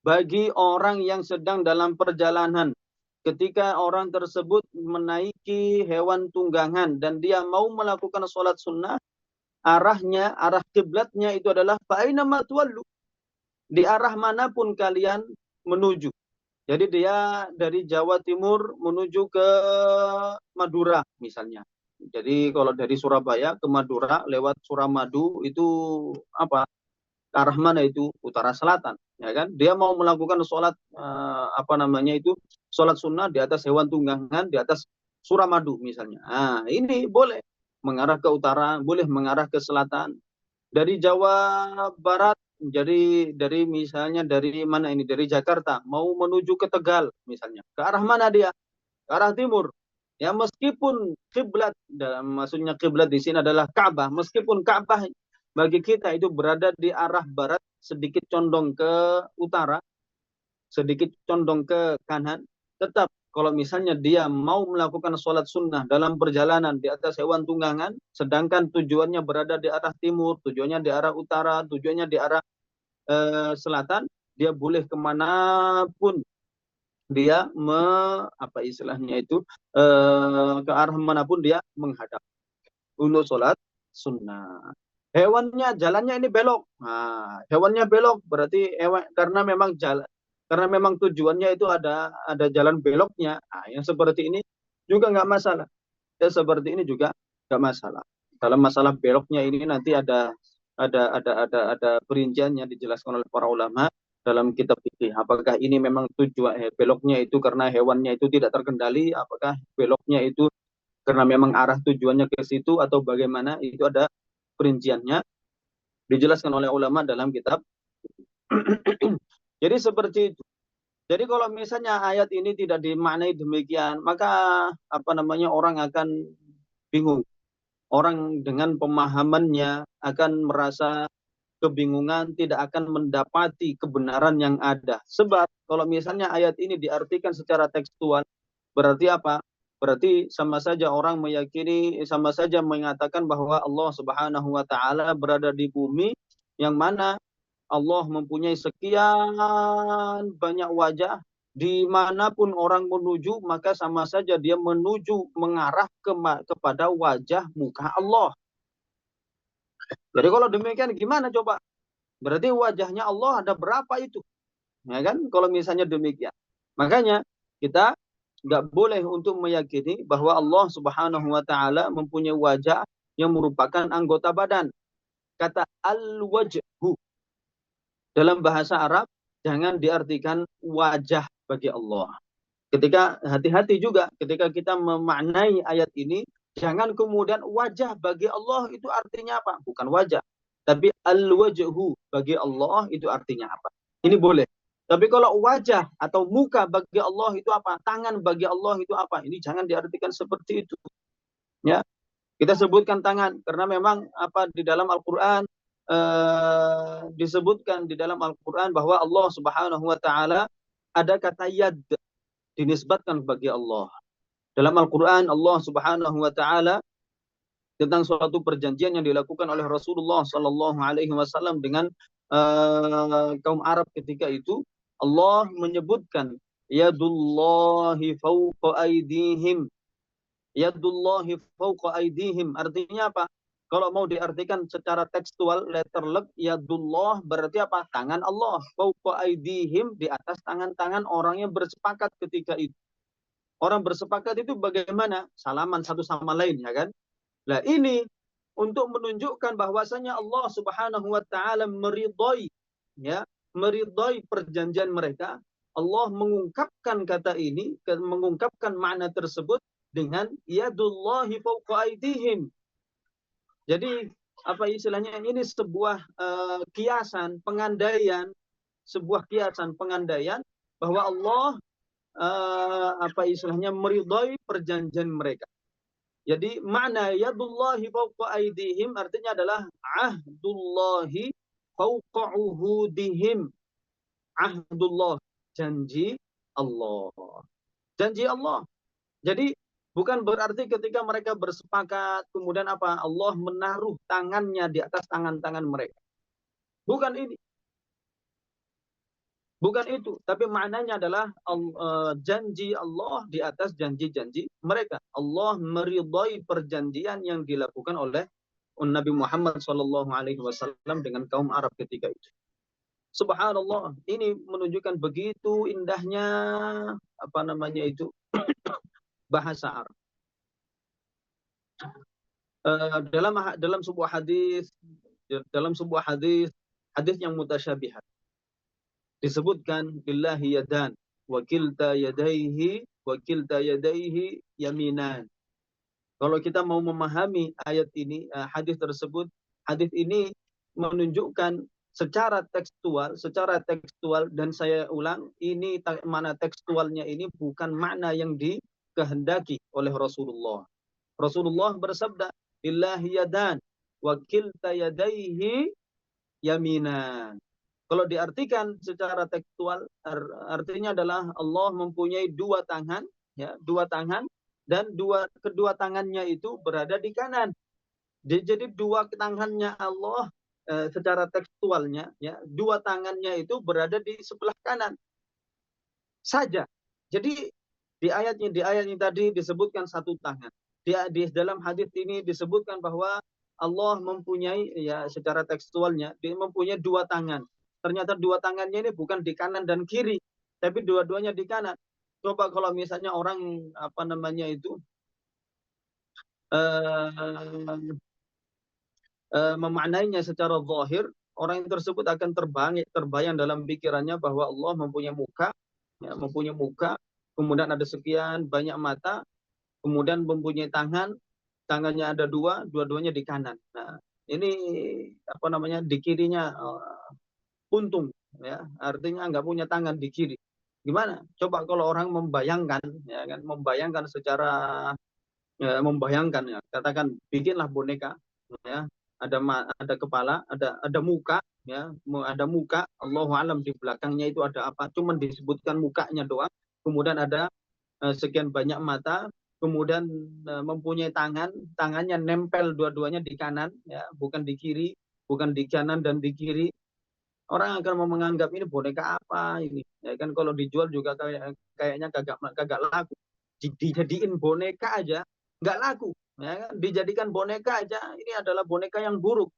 S1: bagi orang yang sedang dalam perjalanan. Ketika orang tersebut menaiki hewan tunggangan dan dia mau melakukan sholat sunnah, arahnya, arah kiblatnya itu adalah fa'aina ma tuwallu. Di arah manapun kalian menuju. Jadi dia dari Jawa Timur menuju ke Madura misalnya. Jadi kalau dari Surabaya ke Madura lewat Suramadu itu apa? Ke arah mana itu? Utara selatan, ya kan? Dia mau melakukan sholat apa namanya itu? Sholat sunnah di atas hewan tunggangan di atas Suramadu misalnya. Nah, ini boleh mengarah ke utara, boleh mengarah ke selatan. Dari Jawa Barat, jadi dari misalnya dari mana ini? Dari Jakarta mau menuju ke Tegal misalnya. Ke arah mana dia? Ke arah timur. Ya meskipun kiblat, maksudnya kiblat di sini adalah Ka'bah, meskipun Ka'bah bagi kita itu berada di arah barat, sedikit condong ke utara, sedikit condong ke kanan, tetap kalau misalnya dia mau melakukan sholat sunnah dalam perjalanan di atas hewan tunggangan, sedangkan tujuannya berada di arah timur, tujuannya di arah utara, tujuannya di arah selatan, dia boleh kemanapun dia apa istilahnya itu ke arah manapun dia menghadap untuk sholat sunnah. Hewannya jalannya ini belok. Nah, hewannya belok berarti hewan karena memang jalan karena memang tujuannya itu ada jalan beloknya. Nah, yang seperti ini juga nggak masalah. Ya seperti ini juga nggak masalah. Dalam masalah beloknya ini nanti ada perinciannya dijelaskan oleh para ulama dalam kitab fikih. Apakah ini memang tujuan beloknya itu karena hewannya itu tidak terkendali? Apakah beloknya itu karena memang arah tujuannya ke situ atau bagaimana? Itu ada perinciannya dijelaskan oleh ulama dalam kitab. Jadi seperti itu. Jadi kalau misalnya ayat ini tidak dimaknai demikian, maka apa namanya orang akan bingung. Orang dengan pemahamannya akan merasa kebingungan, tidak akan mendapati kebenaran yang ada. Sebab kalau misalnya ayat ini diartikan secara tekstual, berarti apa? Berarti sama saja orang meyakini, sama saja mengatakan bahwa Allah Subhanahu wa taala berada di bumi yang mana Allah mempunyai sekian banyak wajah, dimanapun orang menuju maka sama saja dia menuju mengarah kepada wajah muka Allah. Jadi kalau demikian gimana coba? Berarti wajahnya Allah ada berapa itu? Ya kan? Kalau misalnya demikian. Makanya kita nggak boleh untuk meyakini bahwa Allah Subhanahu wa taala mempunyai wajah yang merupakan anggota badan. Kata al-wajhu dalam bahasa Arab jangan diartikan wajah bagi Allah. Ketika hati-hati juga ketika kita memaknai ayat ini, jangan kemudian wajah bagi Allah itu artinya apa? Bukan wajah, tapi al-wajhu bagi Allah itu artinya apa? Ini boleh. Tapi kalau wajah atau muka bagi Allah itu apa? Tangan bagi Allah itu apa? Ini jangan diartikan seperti itu. Ya, kita sebutkan tangan karena memang apa di dalam Al-Qur'an disebutkan di dalam Al-Qur'an bahwa Allah Subhanahu wa taala ada kata yad dinisbatkan bagi Allah. Dalam Al-Qur'an Allah Subhanahu wa taala tentang suatu perjanjian yang dilakukan oleh Rasulullah sallallahu alaihi wasallam dengan kaum Arab ketika itu, Allah menyebutkan yadullahi fawqa aydihim. Yadullahi fawqa aydihim artinya apa? Kalau mau diartikan secara tekstual letter leg yadullah berarti apa? Tangan Allah. Fawqa aydihim di atas tangan-tangan orang yang bersepakat ketika itu. Orang bersepakat itu bagaimana? Salaman satu sama lain, ya kan? Nah ini untuk menunjukkan bahwasanya Allah Subhanahu wa taala meridhai, ya, meridhai perjanjian mereka. Allah mengungkapkan kata ini, mengungkapkan makna tersebut dengan yadullahi fawqa aydihim. Jadi apa istilahnya, ini sebuah kiasan pengandaian, sebuah kiasan pengandaian bahwa Allah apa istilahnya meridhai perjanjian mereka. Jadi makna yadullahi fawqa aydihim artinya adalah ahdullahi fauqa uhudihim ahdullah, janji Allah. Janji Allah. Jadi bukan berarti ketika mereka bersepakat kemudian apa? Allah menaruh tangannya di atas tangan-tangan mereka. Bukan ini. Bukan itu, tapi maknanya adalah janji Allah di atas janji-janji mereka. Allah meridhai perjanjian yang dilakukan oleh Nabi Muhammad SAW dengan kaum Arab ketika itu. Subhanallah, ini menunjukkan begitu indahnya bahasa Arab. Dalam sebuah hadis yang mutasyabihat disebutkan lillahi yadan wa kilta yadaihi yaminan. Kalau kita mau memahami ayat ini, hadis tersebut, hadis ini menunjukkan secara tekstual dan saya ulang, ini mana tekstualnya ini bukan makna yang dikehendaki oleh Rasulullah. Rasulullah bersabda, lillahi yadan wa kilta yadaihi yaminan. Kalau diartikan secara tekstual, artinya adalah Allah mempunyai dua tangan, ya, dua tangan, dan kedua tangannya itu berada di kanan. Jadi dua tangannya Allah secara tekstualnya, ya, dua tangannya itu berada di sebelah kanan saja. Jadi di ayat ini tadi disebutkan satu tangan. Di dalam hadis ini disebutkan bahwa Allah mempunyai, ya, secara tekstualnya dia mempunyai dua tangan. Ternyata dua tangannya ini bukan di kanan dan kiri, tapi dua-duanya di kanan. Coba kalau misalnya orang memaknainya secara zahir, orang tersebut akan terbayang dalam pikirannya bahwa Allah mempunyai muka, ya, kemudian ada sekian banyak mata, kemudian mempunyai tangannya ada dua-duanya di kanan. Nah, ini di kirinya untung, ya, artinya nggak punya tangan di kiri. Gimana? Coba kalau orang membayangkan, ya kan, membayangkan, ya, katakan bikinlah boneka, ya, ada kepala, ada muka, ya, ada muka, Allahu alam di belakangnya itu ada apa? Cuman disebutkan mukanya doang. Kemudian ada sekian banyak mata, kemudian mempunyai tangannya nempel dua-duanya di kanan, ya, bukan di kiri, bukan di kanan dan di kiri. Orang akan menganggap ini boneka apa ini, ya kan, kalau dijual juga kayaknya kagak laku. Dijadiin boneka aja nggak laku, ya kan? Dijadikan boneka aja ini adalah boneka yang buruk.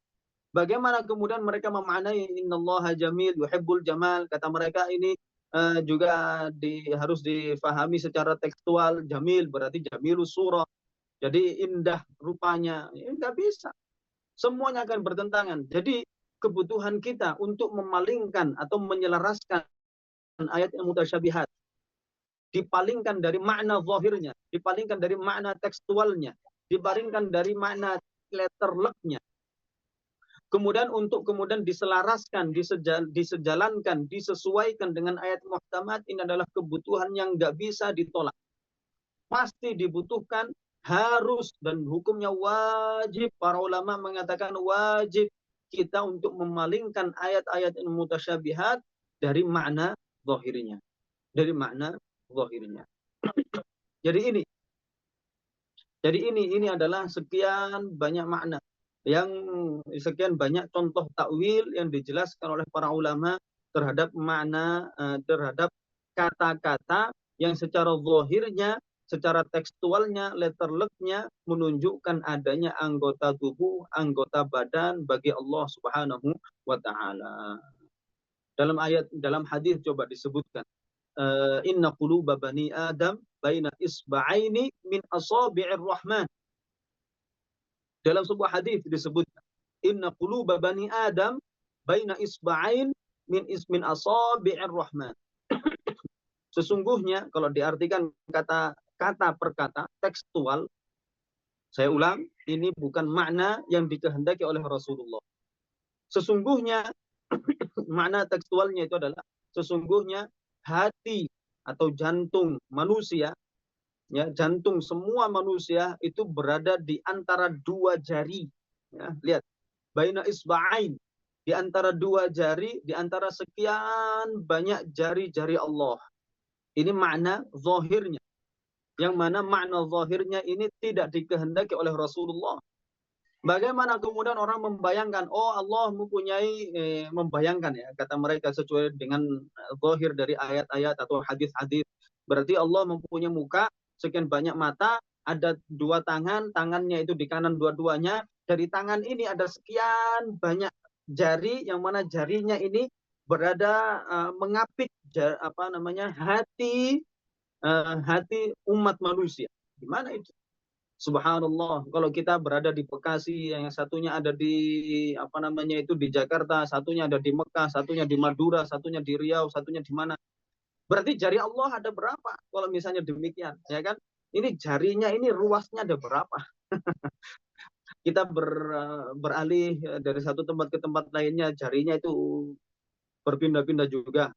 S1: Bagaimana kemudian mereka memaknai innallaha jamil yuhibbul jamal? Kata mereka ini juga harus difahami secara tekstual. Jamil berarti jamilus surah, jadi indah rupanya. Ya, nggak bisa, semuanya akan bertentangan. Jadi kebutuhan kita untuk memalingkan atau menyelaraskan ayat yang mutasyabihat, dipalingkan dari makna zahirnya, dipalingkan dari makna tekstualnya, dipalingkan dari makna letterleknya, kemudian untuk diselaraskan, disejalankan, disesuaikan dengan ayat muhkamat, ini adalah kebutuhan yang nggak bisa ditolak. Pasti dibutuhkan, harus, dan hukumnya wajib. Para ulama mengatakan wajib kita untuk memalingkan ayat-ayat yang mutasyabihat dari makna zahirnya. Jadi ini adalah sekian banyak makna, sekian banyak contoh takwil yang dijelaskan oleh para ulama terhadap makna, terhadap kata-kata yang secara zahirnya, secara tekstualnya, letterleknya menunjukkan adanya anggota tubuh, anggota badan bagi Allah Subhanahu wa taala. Dalam hadis coba disebutkan, inna quluba bani Adam baina isba'aini min asabi'ir rahman. Dalam sebuah hadis disebutkan, inna quluba bani Adam baina isba'ain min asabi'ir rahman. Sesungguhnya kalau diartikan kata per kata tekstual, saya ulang, ini bukan makna yang dikehendaki oleh Rasulullah. Sesungguhnya makna tekstualnya itu adalah sesungguhnya hati atau jantung manusia, ya, jantung semua manusia itu berada di antara dua jari, ya, lihat, baina isba'ain, di antara dua jari, di antara sekian banyak jari-jari Allah. Ini makna zahirnya. Yang mana makna zahirnya ini tidak dikehendaki oleh Rasulullah. Bagaimana kemudian orang membayangkan, oh Allah mempunyai, membayangkan ya, kata mereka sesuai dengan zahir dari ayat-ayat atau hadis-hadis. Berarti Allah mempunyai muka, sekian banyak mata, ada dua tangan, tangannya itu di kanan dua-duanya. Dari tangan ini ada sekian banyak jari, yang mana jarinya ini berada mengapit hati umat manusia. Gimana itu? Subhanallah, kalau kita berada di Bekasi, yang satunya ada di di Jakarta, satunya ada di Mekah, satunya di Madura, satunya di Riau, satunya di mana? Berarti jari Allah ada berapa? Kalau misalnya demikian, ya kan? Ini jarinya ini ruasnya ada berapa? Kita beralih dari satu tempat ke tempat lainnya, jarinya itu berpindah-pindah juga.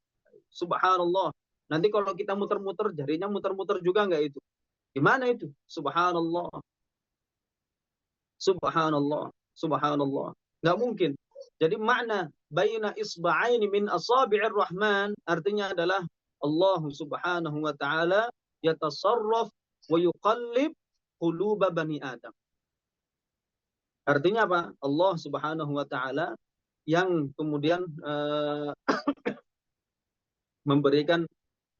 S1: Subhanallah. Nanti kalau kita muter-muter, jarinya muter-muter juga nggak itu? Gimana itu? Subhanallah. Subhanallah, subhanallah. Nggak mungkin. Jadi makna baina isba'aini min asabi'ir rahman artinya adalah Allah subhanahu wa ta'ala yatasarraf wa yuqallib quluba bani Adam. Artinya apa? Allah subhanahu wa ta'ala yang kemudian memberikan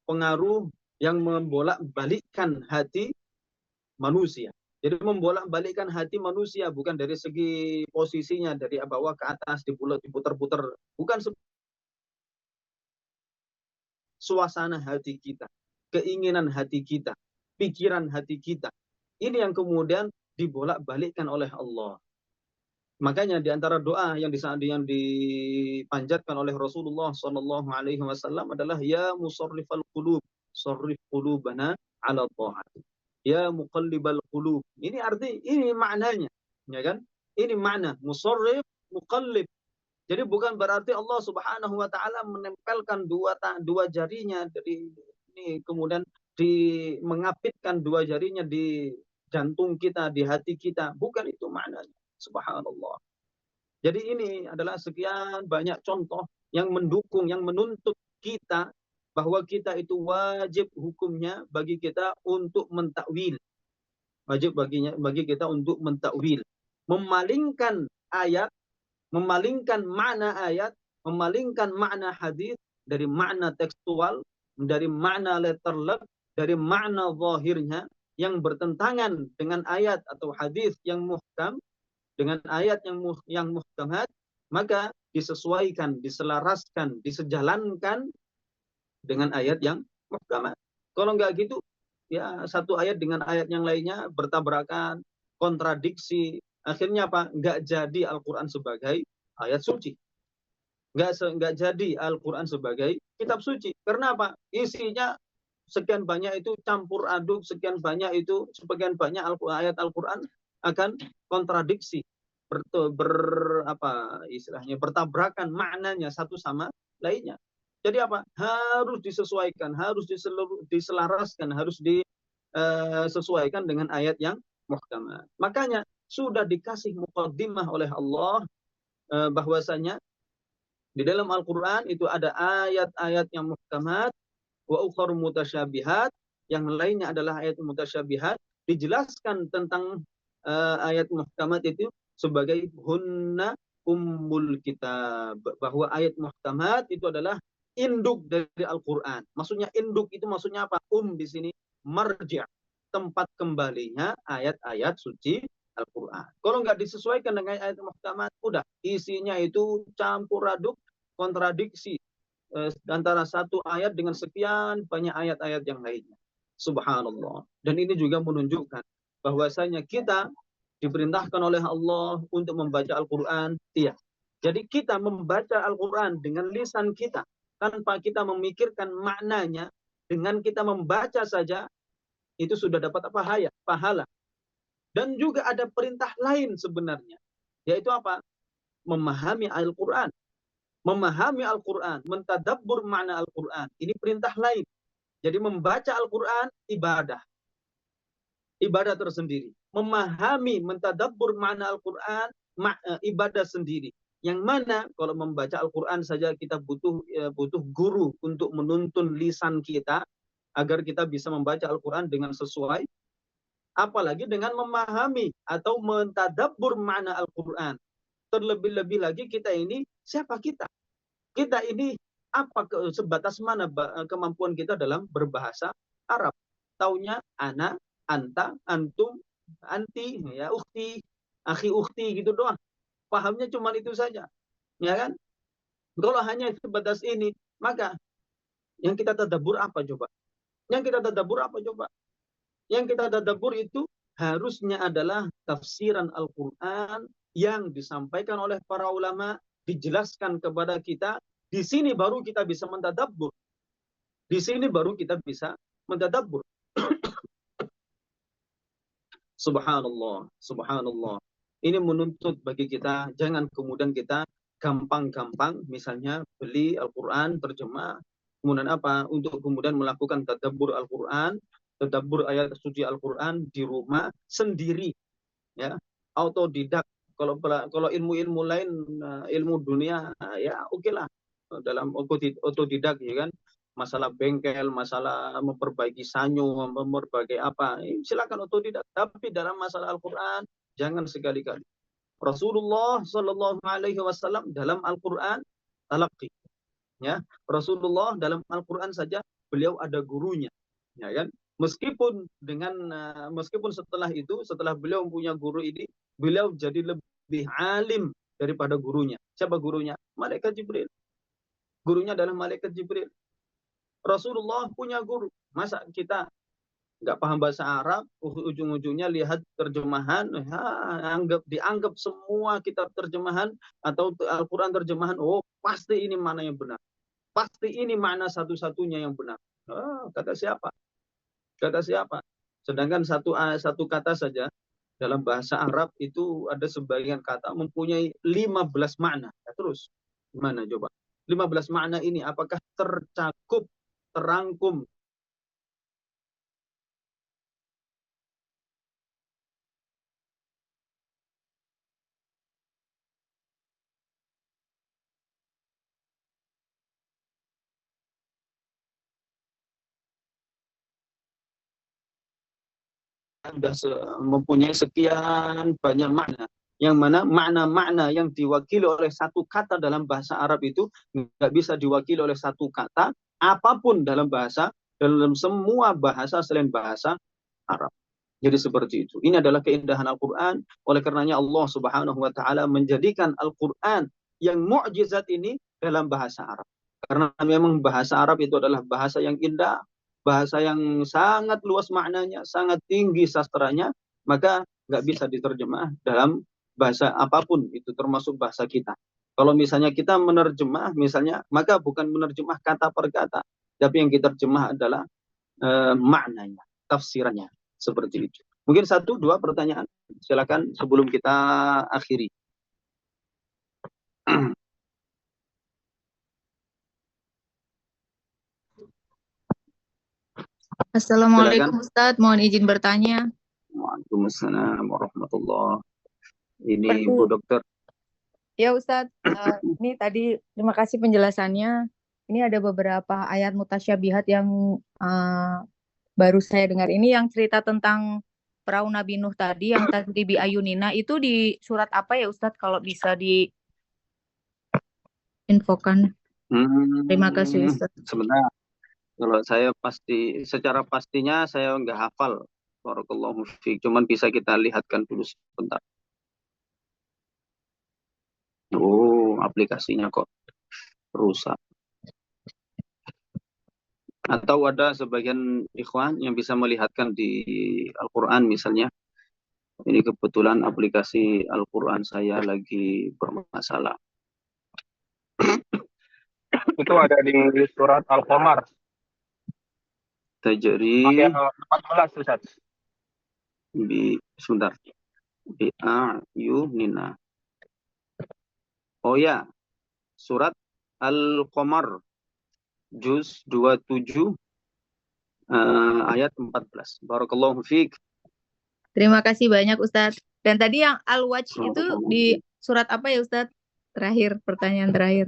S1: pengaruh yang membolak-balikkan hati manusia. Jadi membolak-balikkan hati manusia bukan dari segi posisinya dari bawah ke atas diputar-putar, bukan suasana hati kita, keinginan hati kita, pikiran hati kita. Ini yang kemudian dibolak-balikkan oleh Allah. Makanya di antara doa yang dipanjatkan oleh Rasulullah Shallallahu Alaihi Wasallam adalah ya musarrifal qulub, sarrif qulubana ala ta'atik. Ya muqallibal qulub. Ini maknanya, ya kan? Ini makna musarrif, muqallib. Jadi bukan berarti Allah Subhanahu wa taala menempelkan dua jarinya dari ini kemudian mengapitkan dua jarinya di jantung kita, di hati kita. Bukan itu maknanya. Subhanallah. Jadi ini adalah sekian banyak contoh yang mendukung, yang menuntut kita bahwa kita itu wajib hukumnya bagi kita untuk mentakwil. Wajib bagi kita untuk mentakwil. Memalingkan ayat, memalingkan makna ayat, memalingkan makna hadis dari makna tekstual, dari makna letterlek, dari makna zahirnya yang bertentangan dengan ayat atau hadis yang muhkam, dengan ayat yang muhkamat, maka disesuaikan, diselaraskan, disejalankan dengan ayat yang muhkamat. Kalau enggak gitu, ya satu ayat dengan ayat yang lainnya bertabrakan, kontradiksi. Akhirnya apa? Enggak jadi Al-Quran sebagai ayat suci. Enggak jadi Al-Quran sebagai kitab suci. Karena apa? Isinya sekian banyak itu campur aduk, sekian banyak ayat Al-Quran akan kontradiksi, bertabrakan maknanya satu sama lainnya. Jadi apa? Harus disesuaikan, harus diselaraskan, harus disesuaikan dengan ayat yang muhkamah. Makanya sudah dikasih muqaddimah oleh Allah bahwasanya di dalam Al-Quran itu ada ayat-ayat yang muhkamat, wa ukhar mutasyabihat, yang lainnya adalah ayat mutasyabihat. Dijelaskan tentang ayat muhkamat itu sebagai hunna ummul kitab, bahwa ayat muhkamat itu adalah induk dari Al-Quran. Maksudnya induk itu maksudnya apa? Di sini marji', tempat kembalinya ayat-ayat suci Al-Quran. Kalau nggak disesuaikan dengan ayat muhkamat, udah isinya itu campur aduk, kontradiksi antara satu ayat dengan sekian banyak ayat-ayat yang lainnya. Subhanallah. Dan ini juga menunjukkan bahwasanya kita diperintahkan oleh Allah untuk membaca Al-Quran. Iya. Jadi kita membaca Al-Quran dengan lisan kita tanpa kita memikirkan maknanya, dengan kita membaca saja itu sudah dapat apa? Pahala. Dan juga ada perintah lain sebenarnya, yaitu apa? Memahami Al-Quran. Memahami Al-Quran, mentadabbur makna Al-Quran. Ini perintah lain. Jadi membaca Al-Quran ibadah. Ibadah tersendiri. Memahami, mentadabbur makna Al-Quran ibadah sendiri. Yang mana kalau membaca Al-Quran saja kita butuh guru untuk menuntun lisan kita agar kita bisa membaca Al-Quran dengan sesuai, apalagi dengan memahami atau mentadabbur makna Al-Quran. Terlebih-lebih lagi kita ini, siapa kita? Kita ini sebatas mana kemampuan kita dalam berbahasa Arab? Taunya ana, anta, antum, anti, ya ukhti, akhi ukhti gitu doang. Pahamnya cuma itu saja, ya kan? Kalau hanya sebatas ini, maka yang kita tadabbur apa coba? Yang kita tadabbur apa coba? Yang kita tadabbur itu harusnya adalah tafsiran Al-Quran yang disampaikan oleh para ulama, dijelaskan kepada kita. Di sini baru kita bisa mentadabbur. Di sini baru kita bisa mentadabbur. Subhanallah, subhanallah. Ini menuntut bagi kita, jangan kemudian kita gampang-gampang misalnya beli Al-Quran terjemah, kemudian apa? Untuk kemudian melakukan tadabbur Al-Quran, tadabbur ayat suci Al-Quran di rumah sendiri, ya, autodidak. Kalau ilmu-ilmu lain, ilmu dunia, ya oke lah, dalam autodidak, ya kan, masalah bengkel, masalah memperbaiki sanyo, memperbaiki apa, silakan otodidak. Tapi dalam masalah Al-Quran, jangan sekali-kali. Rasulullah Shallallahu Alaihi Wasallam dalam Al-Quran talaqi, ya. Rasulullah dalam Al-Quran saja beliau ada gurunya, ya kan. Meskipun setelah itu, setelah beliau punya guru ini, beliau jadi lebih alim daripada gurunya. Siapa gurunya? Malaikat Jibril. Gurunya adalah Malaikat Jibril. Rasulullah punya guru. Masa kita nggak paham bahasa Arab, ujung-ujungnya lihat terjemahan, dianggap semua kitab terjemahan atau Al-Quran terjemahan, oh pasti ini mana yang benar. Pasti ini makna satu-satunya yang benar. Kata siapa? Kata siapa? Sedangkan satu kata saja dalam bahasa Arab itu ada sebagian kata mempunyai 15 makna. Ya, terus gimana coba? 15 makna ini apakah tercakup, terangkum sudah mempunyai sekian banyak makna, yang mana makna-makna yang diwakili oleh satu kata dalam bahasa Arab itu nggak bisa diwakili oleh satu kata apapun dalam semua bahasa selain bahasa Arab. Jadi seperti itu. Ini adalah keindahan Al-Quran. Oleh karenanya Allah Subhanahu wa Ta'ala menjadikan Al-Quran yang mukjizat ini dalam bahasa Arab. Karena memang bahasa Arab itu adalah bahasa yang indah, bahasa yang sangat luas maknanya, sangat tinggi sastranya, maka nggak bisa diterjemah dalam bahasa apapun, itu termasuk bahasa kita. Kalau misalnya kita menerjemah, misalnya, maka bukan menerjemah kata per kata, tapi yang kita terjemah adalah maknanya, tafsirannya. Seperti itu. Mungkin 1-2 pertanyaan. Silakan sebelum kita akhiri.
S2: Assalamualaikum Ustadz, mohon izin bertanya.
S1: Waalaikumsalam warahmatullahi. Ini Bu Dokter.
S2: Ya Ustadz, ini tadi terima kasih penjelasannya. Ini ada beberapa ayat mutasyabihat yang baru saya dengar. Ini yang cerita tentang perahu Nabi Nuh tadi, yang tadi bi ayunina, itu di surat apa ya Ustadz, kalau bisa diinfokan. Terima kasih Ustadz.
S1: Sebenarnya kalau saya secara pastinya saya nggak hafal. Barakallahu fiik. Cuman bisa kita lihatkan dulu sebentar. Oh, aplikasinya kok rusak. Atau ada sebagian ikhwan yang bisa melihatkan di Al-Quran misalnya. Ini kebetulan aplikasi Al-Quran saya lagi bermasalah.
S3: Itu ada di surat Al-Qamar.
S1: Tajri.
S3: Ayat 14 Ustaz.
S1: Sebentar. Bi'ayunina. Oh ya, surat Al-Qamar juz 27 ayat 14. Barakallahu fiik.
S2: Terima kasih banyak Ustadz. Dan tadi yang Al-Wajh itu di surat apa ya Ustadz? terakhir, pertanyaan terakhir.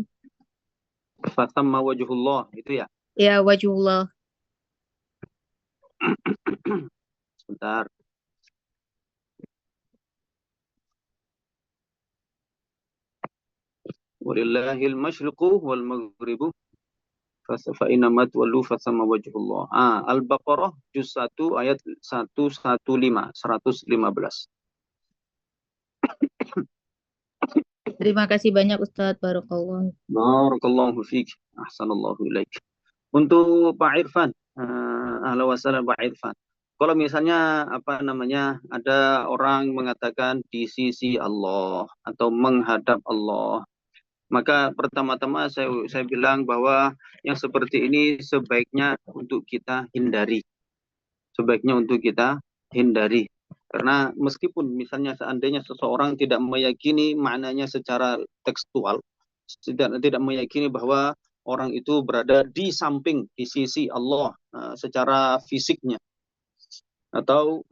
S1: Fatamma wajhullah itu ya.
S2: Ya, wajhullah.
S1: Sebentar. Walillahil masyriqu wal maghribu fa inna ma tuwallu fatamma wajhullah. Al-Baqarah juz 1 ayat 115.
S2: Terima kasih banyak Ustadz. Barakallah.
S1: Barakallahu fiik. Ahsanallahu ilaik. Untuk Pak Irfan, ahlan wa sahlan Pak Irfan. Kalau misalnya ada orang mengatakan di sisi Allah atau menghadap Allah, maka pertama-tama saya bilang bahwa yang seperti ini sebaiknya untuk kita hindari. Sebaiknya untuk kita hindari. Karena meskipun misalnya seandainya seseorang tidak meyakini maknanya secara tekstual, tidak meyakini bahwa orang itu berada di samping, di sisi Allah secara fisiknya, atau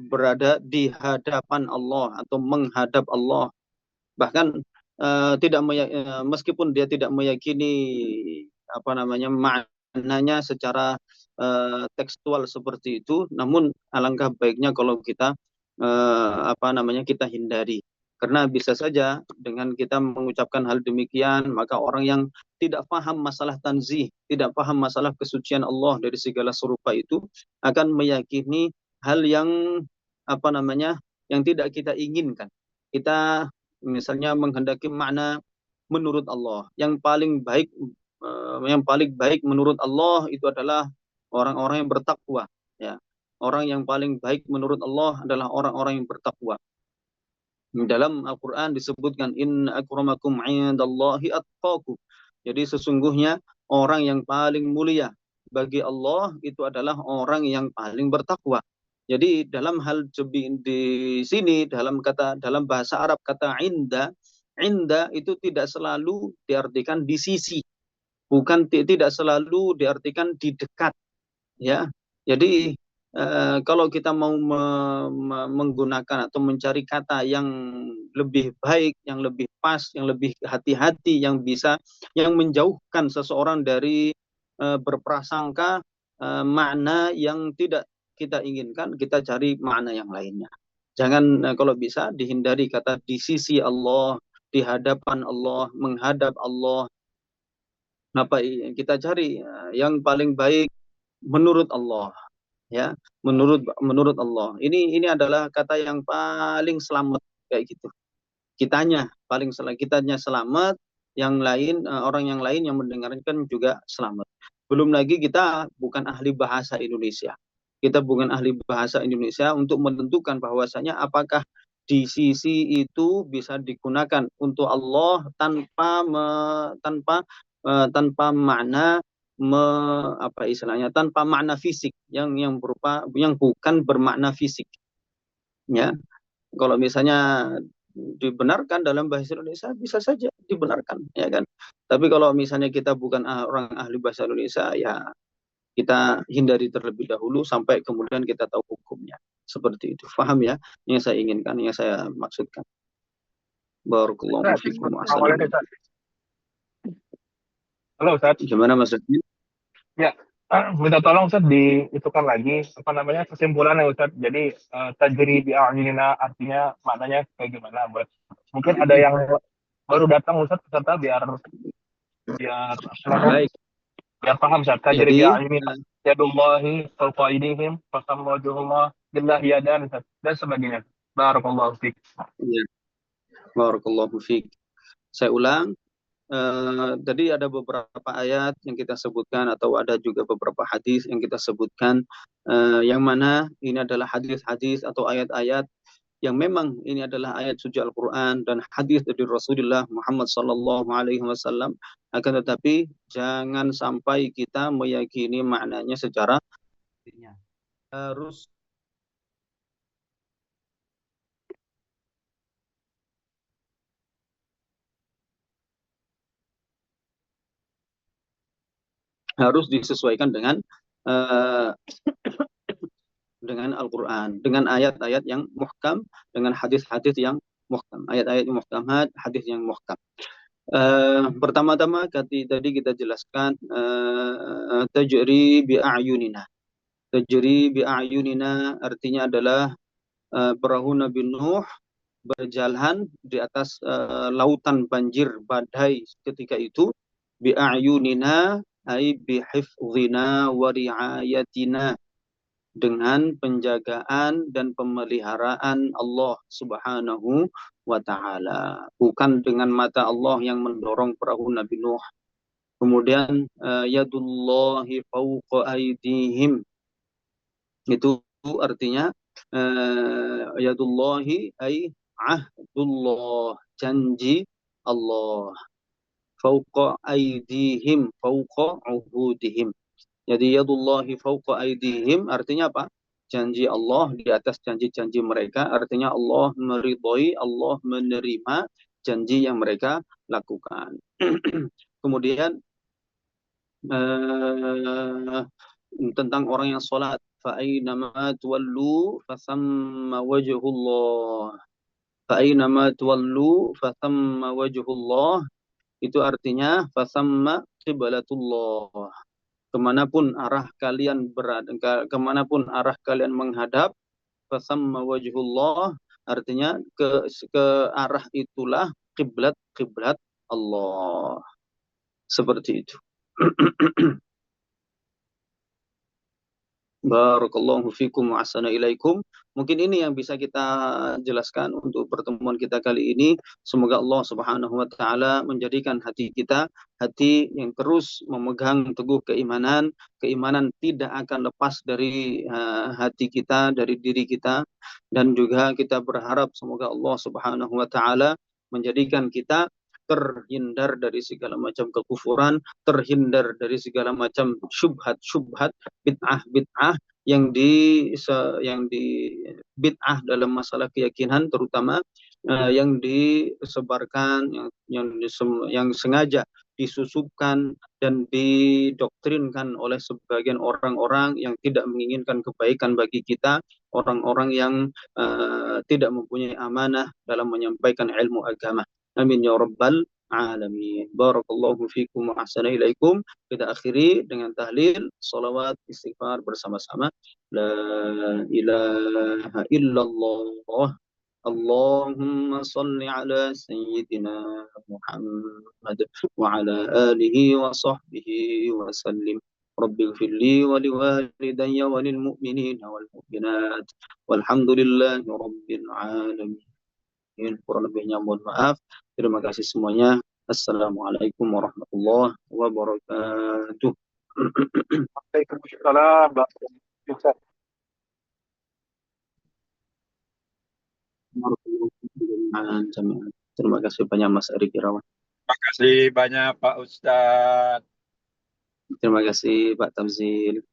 S1: berada di hadapan Allah atau menghadap Allah, bahkan meskipun dia tidak meyakini maknanya secara tekstual seperti itu, namun alangkah baiknya kalau kita kita hindari. Karena bisa saja dengan kita mengucapkan hal demikian, maka orang yang tidak paham masalah tanzih, tidak paham masalah kesucian Allah dari segala serupa itu, akan meyakini hal yang yang tidak kita inginkan. Kita misalnya menghendaki makna menurut Allah. Yang paling baik menurut Allah itu adalah orang-orang yang bertakwa, ya. Orang yang paling baik menurut Allah adalah orang-orang yang bertakwa. Dalam Al-Quran disebutkan inna akramakum indallahi atqakum. Jadi sesungguhnya orang yang paling mulia bagi Allah itu adalah orang yang paling bertakwa. Jadi dalam hal di sini dalam bahasa Arab kata inda itu tidak selalu diartikan di sisi, bukan tidak selalu diartikan di dekat, ya. Jadi kalau kita mau menggunakan atau mencari kata yang lebih baik, yang lebih pas, yang lebih hati-hati, yang menjauhkan seseorang dari berprasangka makna yang tidak kita inginkan, kita cari makna yang lainnya. Jangan kalau bisa dihindari kata di sisi Allah, di hadapan Allah, menghadap Allah. Kita cari yang paling baik menurut Allah, ya, menurut Allah. Ini adalah kata yang paling selamat kayak gitu. Kitanya selamat, yang lain orang yang lain yang mendengarkan juga selamat. Belum lagi kita bukan ahli bahasa Indonesia. Kita bukan ahli bahasa Indonesia untuk menentukan bahwasanya apakah di sisi itu bisa digunakan untuk Allah tanpa makna tanpa makna fisik yang bukan bermakna fisik, ya. Kalau misalnya dibenarkan dalam bahasa Indonesia bisa saja dibenarkan, ya kan. Tapi kalau misalnya kita bukan orang ahli bahasa Indonesia, ya kita hindari terlebih dahulu sampai kemudian kita tahu hukumnya. Seperti itu. Paham ya yang saya inginkan, yang saya maksudkan. Barakallahu fikum.
S3: Halo Ustaz.
S1: Gimana maksudnya?
S3: Ya, minta tolong Ustaz diitukan lagi kesimpulannya Ustaz. Jadi tajri bi a'yunina artinya maknanya kayak gimana buat mungkin ada yang baru datang Ustaz peserta biar
S1: Baik.
S3: Biar paham Ustaz. Tajri bi a'yunina yadullahi fawqa aydihim fasamma wajhullah billahi yadan dan sebagainya. Barakallahu fiik.
S1: Ya. Barakallahu fiik. Saya ulang. Tadi ada beberapa ayat yang kita sebutkan atau ada juga beberapa hadis yang kita sebutkan, yang mana ini adalah hadis-hadis atau ayat-ayat yang memang ini adalah ayat suci Al-Quran dan hadis dari Rasulullah Muhammad SAW. Akan tetapi jangan sampai kita meyakini maknanya secara harus disesuaikan dengan Al-Quran, dengan ayat-ayat yang muhkam, dengan hadis-hadis yang muhkam. Ayat-ayat muhkamat, hadis yang muhkam. Pertama-tama tadi kita jelaskan tajri bi a'yunina. Tajri bi a'yunina artinya adalah perahu Nabi Nuh berjalan di atas lautan banjir badai ketika itu, bi a'yunina ay bi hifdhina wa ri'ayatina, dengan penjagaan dan pemeliharaan Allah Subhanahu wa taala, bukan dengan mata Allah yang mendorong perahu Nabi Nuh. Kemudian yadullahi fawqa aydihim, itu artinya yadullahi ay ahdullah, janji Allah, fawqa aydihim, fawqa uhudihim. Jadi yadullahi fawqa aydihim artinya apa? Janji Allah di atas janji-janji mereka, artinya Allah meridhoi, Allah menerima janji yang mereka lakukan. Kemudian tentang orang yang sholat, fa'ainama tuwallu fasamma wajhullah, fa'ainama tuwallu fasamma wajhullah, itu artinya fasamma qiblatullah, kemanapun arah kalian berada, kemanapun arah kalian menghadap, fasamma wajhullah artinya ke arah itulah kiblat Allah. Seperti itu. Barakallahu fikum wa ahsana ilaikum. Mungkin ini yang bisa kita jelaskan untuk pertemuan kita kali ini. Semoga Allah Subhanahu wa taala menjadikan hati kita hati yang terus memegang teguh keimanan. Keimanan tidak akan lepas dari hati kita, dari diri kita, dan juga kita berharap semoga Allah Subhanahu wa taala menjadikan kita terhindar dari segala macam kekufuran, terhindar dari segala macam syubhat-syubhat, bid'ah-bid'ah yang di bid'ah dalam masalah keyakinan, terutama yang disebarkan, yang sengaja disusupkan dan didoktrinkan oleh sebagian orang-orang yang tidak menginginkan kebaikan bagi kita, orang-orang yang tidak mempunyai amanah dalam menyampaikan ilmu agama. Amin ya rabbal alamin. Barakallahu fikum wa ahsana ilaikum. Kita akhiri dengan tahlil, salawat, istighfar bersama-sama. La ilaha illallah. Allahumma salli ala sayyidina Muhammad wa ala alihi wa sahbihi wa sallim. Rabbi ighfirli wa liwalidayya wa lil mu'minina wal mu'minat. Walhamdulillahi rabbil alamin. Kurang lebihnya mohon maaf. Terima kasih semuanya. Assalamualaikum warahmatullahi wabarakatuh.
S3: Waalaikumsalam, Mbak. Ustaz.
S1: Terima kasih banyak Mas Ari Irawan.
S4: Terima kasih banyak Pak Ustadz.
S1: Terima kasih Pak Tamzil.